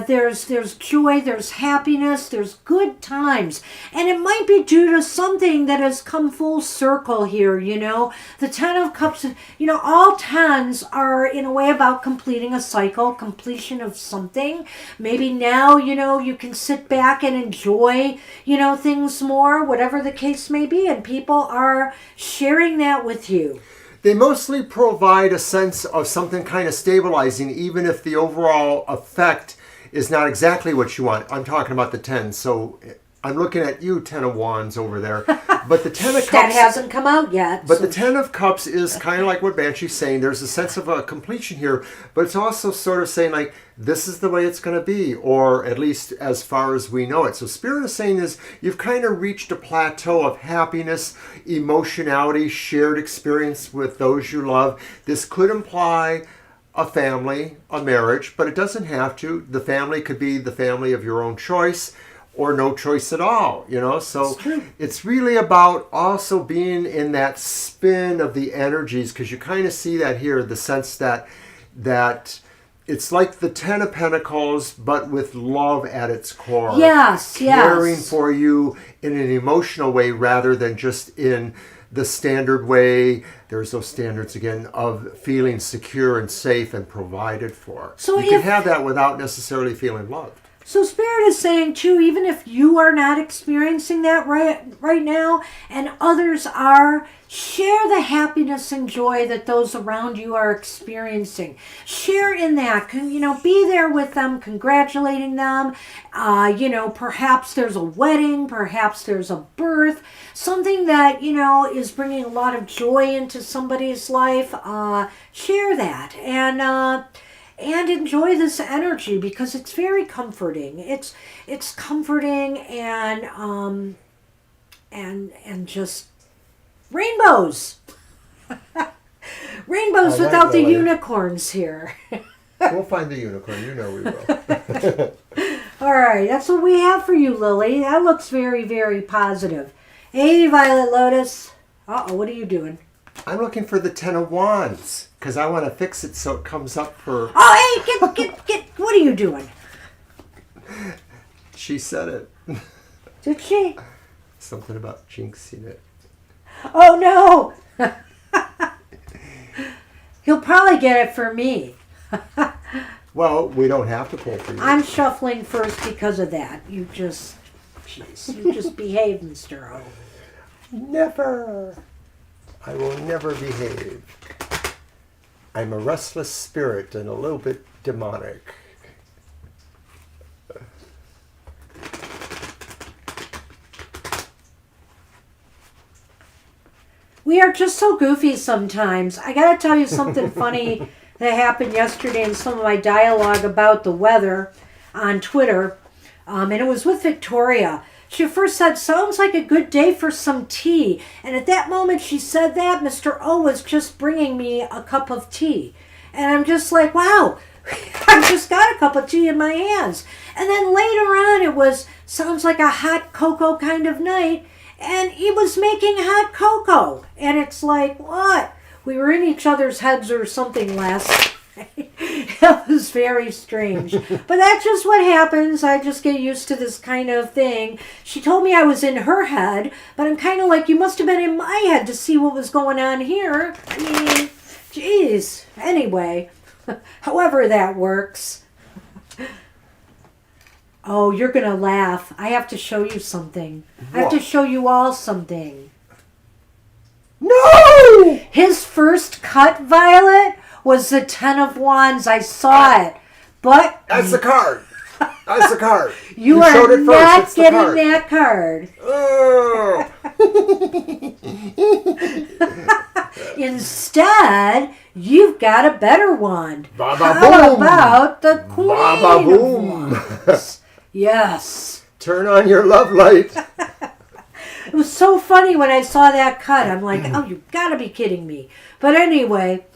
There's joy, there's happiness, there's good times. And it might be due to something that has come full circle here, The 10 of Cups, all 10s are in a way about completing a cycle, completion of something. Maybe now, you can sit back and enjoy, things more, whatever the case may be. And people are sharing that with you. They mostly provide a sense of something kind of stabilizing, even if the overall effect is not exactly what you want. I'm talking about the 10. So I'm looking at you, 10 of Wands over there. But the 10 of Cups... That hasn't come out yet. But the 10 of Cups is kind of like what Banshee's saying. There's a sense of a completion here. But it's also sort of saying, like, this is the way it's going to be. Or at least as far as we know it. So Spirit is saying is you've kind of reached a plateau of happiness, emotionality, shared experience with those you love. This could imply a family, a marriage, but it doesn't have to. The family could be the family of your own choice. or no choice at all, So It's true. it's really about also being in that spin of the energies, because you kind of see that here, the sense that it's like the Ten of Pentacles, but with love at its core. Yes, Caring yes. for you in an emotional way rather than just in the standard way. There's those standards again of feeling secure and safe and provided for. So you can have that without necessarily feeling loved. So Spirit is saying too, even if you are not experiencing that right now and others are, share the happiness and joy that those around you are experiencing. Share in that. Be there with them, congratulating them. Perhaps there's a wedding, perhaps there's a birth, something that, is bringing a lot of joy into somebody's life. Share that. And enjoy this energy, because it's very comforting. It's comforting and just rainbows. Rainbows without the unicorns here. We'll find the unicorn. We will. All right, that's what we have for you, Lily. That looks very, very positive. Hey, Violet Lotus. Uh-oh, what are you doing? I'm looking for the Ten of Wands because I want to fix it so it comes up for... Oh, hey, get, what are you doing? She said it. Did she? Something about jinxing it. Oh, no. He'll probably get it for me. Well, we don't have to pull for you. I'm shuffling first because of that. You just behave, Mr. O. Never. I will never behave. I'm a restless spirit and a little bit demonic. We are just so goofy sometimes. I gotta tell you something funny that happened yesterday in some of my dialogue about the weather on Twitter. And it was with Victoria. She first said, sounds like a good day for some tea. And at that moment she said that, Mr. O was just bringing me a cup of tea. And I'm just like, wow, I just got a cup of tea in my hands. And then later on it was, sounds like a hot cocoa kind of night. And he was making hot cocoa. And it's like, what? We were in each other's heads or something last night. It was very strange. But that's just what happens. I just get used to this kind of thing. She told me I was in her head, but I'm kind of like, you must have been in my head to see what was going on here. I mean, geez. Anyway, however that works. Oh, you're going to laugh. I have to show you something. I have to show you all something. No! His first cut, Violet, was the Ten of Wands. I saw it. But... That's the card. That's the card. You are showed it first. not It's the getting card. that card. Oh. Instead, you've got a better wand. Ba-ba How boom. about the Queen Ba-ba of boom. Wands? Yes. Turn on your love light. It was so funny when I saw that cut. I'm like, oh, you gotta be kidding me. But anyway,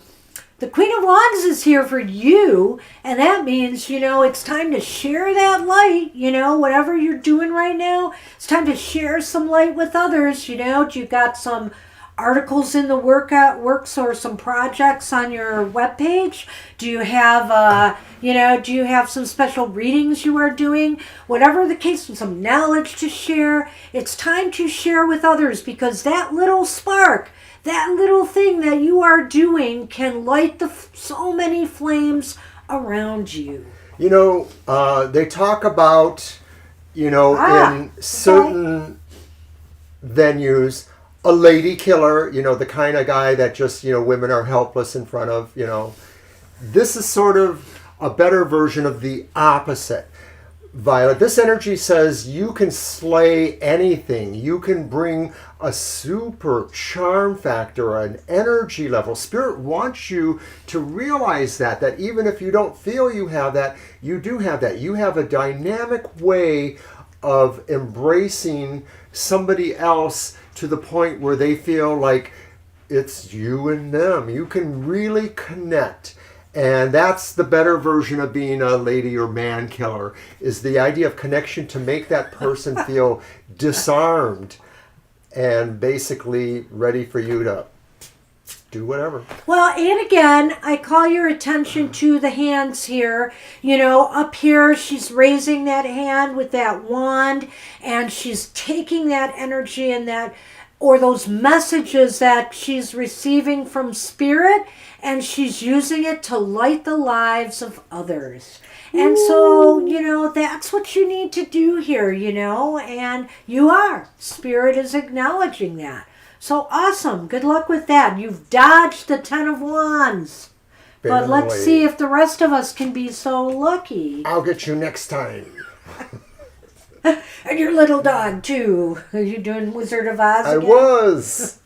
the Queen of Wands is here for you, and that means, it's time to share that light, whatever you're doing right now. It's time to share some light with others, You got some articles in the works or some projects on your webpage? Do you have, do you have some special readings you are doing? Whatever the case, some knowledge to share. It's time to share with others, because that little spark, that little thing that you are doing can light so many flames around you. They talk about, in certain venues, a lady killer, the kind of guy that just, women are helpless in front of, This is sort of a better version of the opposite. Violet, this energy says you can slay anything. You can bring a super charm factor, an energy level. Spirit wants you to realize that even if you don't feel you have that, you do have that. You have a dynamic way of embracing somebody else to the point where they feel like it's you and them. You can really connect. And that's the better version of being a lady or man killer, is the idea of connection to make that person feel disarmed and basically ready for you to do whatever. Well, and again, I call your attention to the hands here. You know, up here, she's raising that hand with that wand, and she's taking that energy and that, or those messages that she's receiving from spirit, and she's using it to light the lives of others. And so, you know, that's what you need to do here, you know, and you are. Spirit is acknowledging that. So awesome. Good luck with that. You've dodged the 10 of Wands. But let's see if the rest of us can be so lucky. I'll get you next time. And your little dog, too. Are you doing Wizard of Oz again? I was.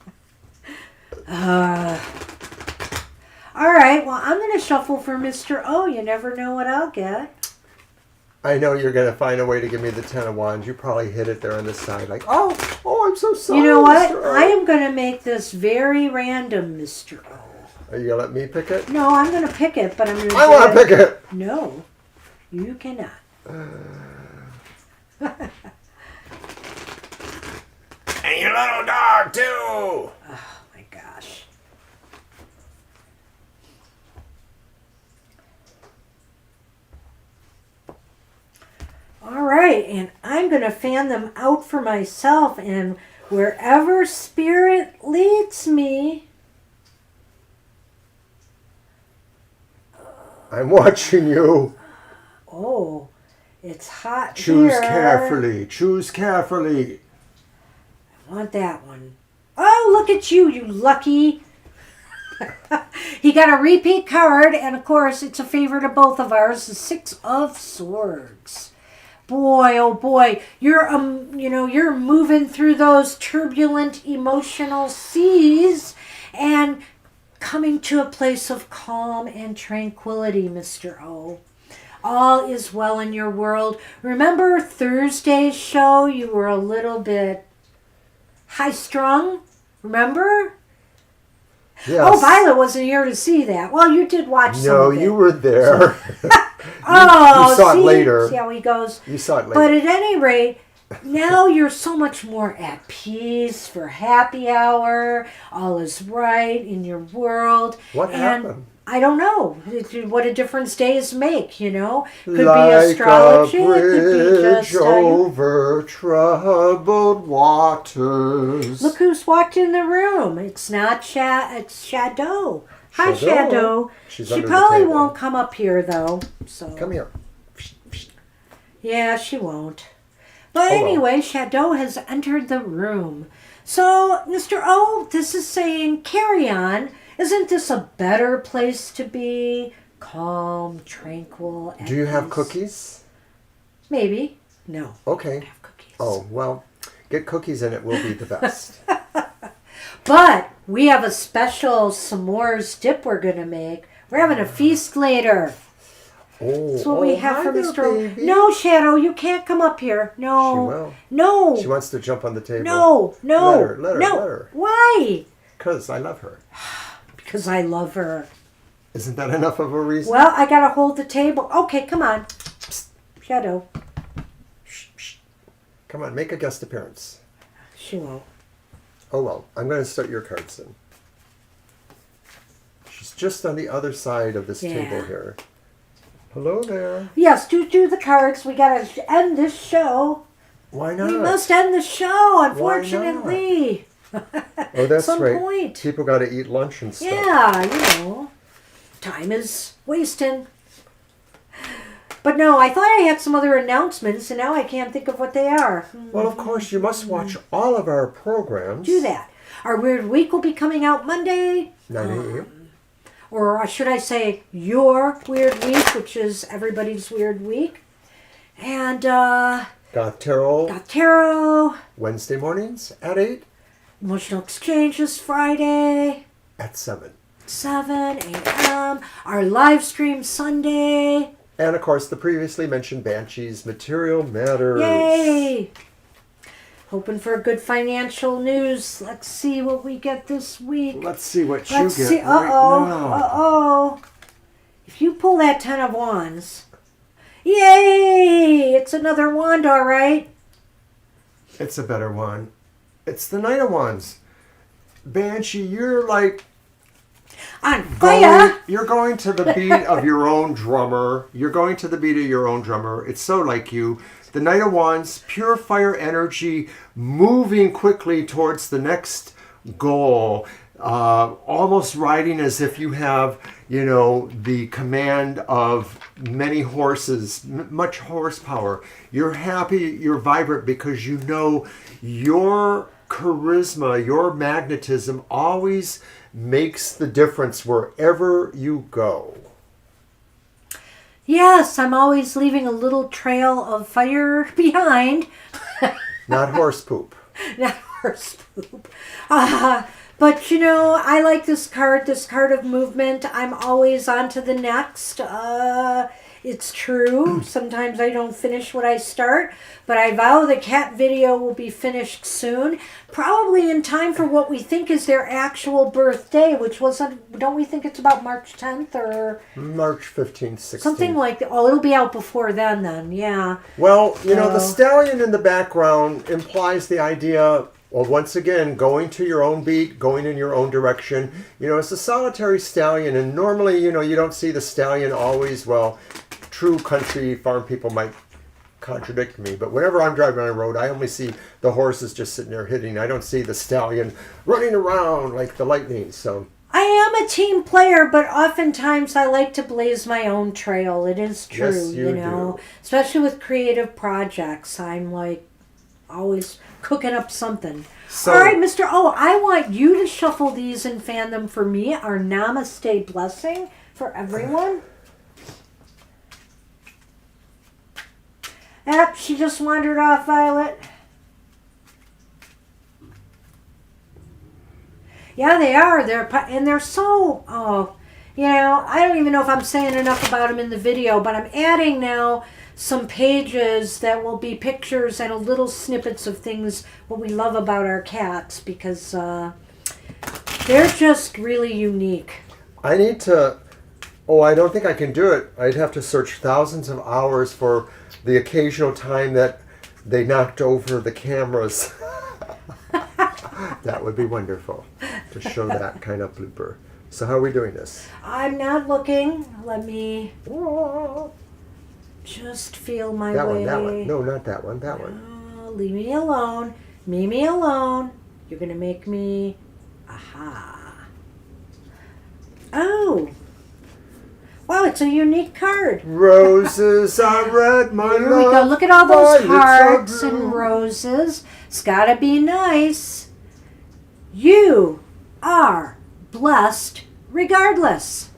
All right, well, I'm going to shuffle for Mr. O. You never know what I'll get. I know you're going to find a way to give me the 10 of Wands. You probably hit it there on the side. Like, oh, I'm so sorry, You know what? Mr. O. I am going to make this very random, Mr. O. Are you going to let me pick it? No, I'm going to pick it, but I'm going to... I want to pick it! No, you cannot. And your little dog, too! Oh, my gosh. All right, and I'm going to fan them out for myself, and wherever spirit leads me... I'm watching you. Oh, it's hot Choose here. carefully. Choose carefully. I want that one. Oh, look at you, you lucky. He got a repeat card, and of course, it's a favorite of both of ours, the 6 of Swords. Boy, oh boy, you're you're moving through those turbulent emotional seas and coming to a place of calm and tranquility, Mr. O. All is well in your world. Remember Thursday's show? You were a little bit high-strung. Remember? Yes. Oh, Violet wasn't here to see that. Well, you did watch some No, of it. you were there. Oh, you saw see, it later. See how he goes. You saw it later. But at any rate, now you're so much more at peace for happy hour. All is right in your world. What happened? I don't know what a difference days make, you know. Could like be astrology. a It could be bridge just over troubled waters. look who's walked in the room. It's not it's Shadow. Hi, Shadow. She's She under the probably table. won't come up here though. So Come here. yeah, she won't. But Oh, well. anyway, Shadow has entered the room. So, Mr. O, this is saying, carry on. Isn't this a better place to be? Calm, tranquil. At Do you have peace? cookies? Maybe. No. I Okay. don't have cookies. Oh, well, get cookies and it will be the best. But we have a special s'mores dip we're going to make. We're having a feast later. Oh, That's what we have hi for there, Mr. O. baby. No, Shadow, you can't come up here. No. She will. No. She wants to jump on the table. No. Let her, No. let her. Why? Because I love her. Because I love her. Isn't that enough of a reason? Well, I gotta hold the table. Okay, come on. Psst. Shadow. Shh, shh. Come on, make a guest appearance. She won't. Oh, well, I'm going to start your cards then. She's just on the other side of this Yeah. table here. Hello there. Yes, do the cards. We gotta end this show. Why not? We must end the show, unfortunately. Oh, that's some right. point. People got to eat lunch and stuff. Yeah, you know. Time is wasting. But no, I thought I had some other announcements, and now I can't think of what they are. Well, of course, you must watch all of our programs. Do that. Our Weird Week will be coming out Monday. 9 a.m. Or should I say your Weird Week, which is everybody's Weird Week. And Goth Tarot, Got Tarot. Wednesday mornings at 8, Emotional Exchange is Friday. at 7. 7 a.m. Our live stream Sunday. And, of course, the previously mentioned Banshees Material Matters. Yay! Hoping for good financial news. Let's see what we get this week. Let's see what Let's you see. get right now. Uh-oh. if you pull that 10 of Wands, yay! It's another wand, all right. It's a better one. It's the Knight of Wands. Banshee, you're like On fire! you're going to the beat of your own drummer. You're going to the beat of your own drummer. It's so like you. The Knight of Wands, pure fire energy, moving quickly towards the next goal. Almost riding as if you have, the command of many horses, much horsepower. You're happy, you're vibrant because you know your charisma, your magnetism always makes the difference wherever you go. Yes, I'm always leaving a little trail of fire behind. Not horse poop. Not horse poop. But I like this card of movement. I'm always on to the next. It's true. Sometimes I don't finish what I start, but I vow the cat video will be finished soon. Probably in time for what we think is their actual birthday, which don't we think it's about March 10th or March 15th, 16th. something like that. Oh, it'll be out before then, yeah. Well, the stallion in the background implies the idea. Well, once again, going to your own beat, going in your own direction. It's a solitary stallion, and normally, you don't see the stallion always. Well, true country farm people might contradict me, but whenever I'm driving on a road, I only see the horses just sitting there hitting. I don't see the stallion running around like the lightning. So I am a team player, but oftentimes I like to blaze my own trail. It is true, yes, you do. Especially with creative projects. I'm like always cooking up something. So, all right, Mr. O, I want you to shuffle these and fan them for me. Our Namaste blessing for everyone. Yep, she just wandered off, Violet. Yeah, they are. They're so, I don't even know if I'm saying enough about them in the video, but I'm adding now some pages that will be pictures and a little snippets of things, what we love about our cats, because they're just really unique. I need to, I don't think I can do it. I'd have to search thousands of hours for the occasional time that they knocked over the cameras. That would be wonderful to show that kind of blooper. So how are we doing this? I'm not looking. Let me just feel my way. That one. No, not that one. That one. Leave me alone. Leave me alone. You're going to make me... Aha. Oh. Wow, it's a unique card. Roses are red, my love. Here we go. Look at all those hearts and roses. It's got to be nice. You are blessed regardless.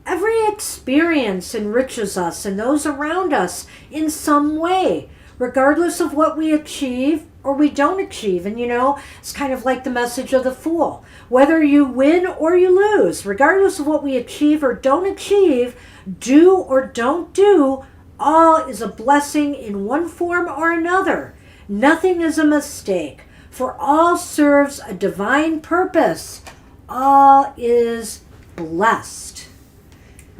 Every experience enriches us and those around us in some way, regardless of what we achieve or we don't achieve. And it's kind of like the message of the Fool. Whether you win or you lose, regardless of what we achieve or don't achieve, do or don't do, all is a blessing in one form or another. Nothing is a mistake, for all serves a divine purpose. All is blessed.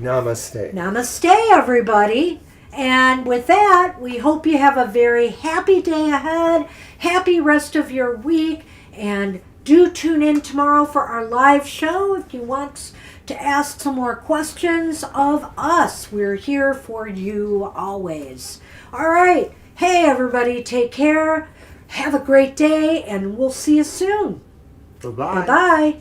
Namaste. Namaste, everybody. And with that, we hope you have a very happy day ahead, happy rest of your week, and do tune in tomorrow for our live show if you want to ask some more questions of us. We're here for you always. All right. Hey, everybody, take care. Have a great day, and we'll see you soon. Bye-bye. Bye-bye.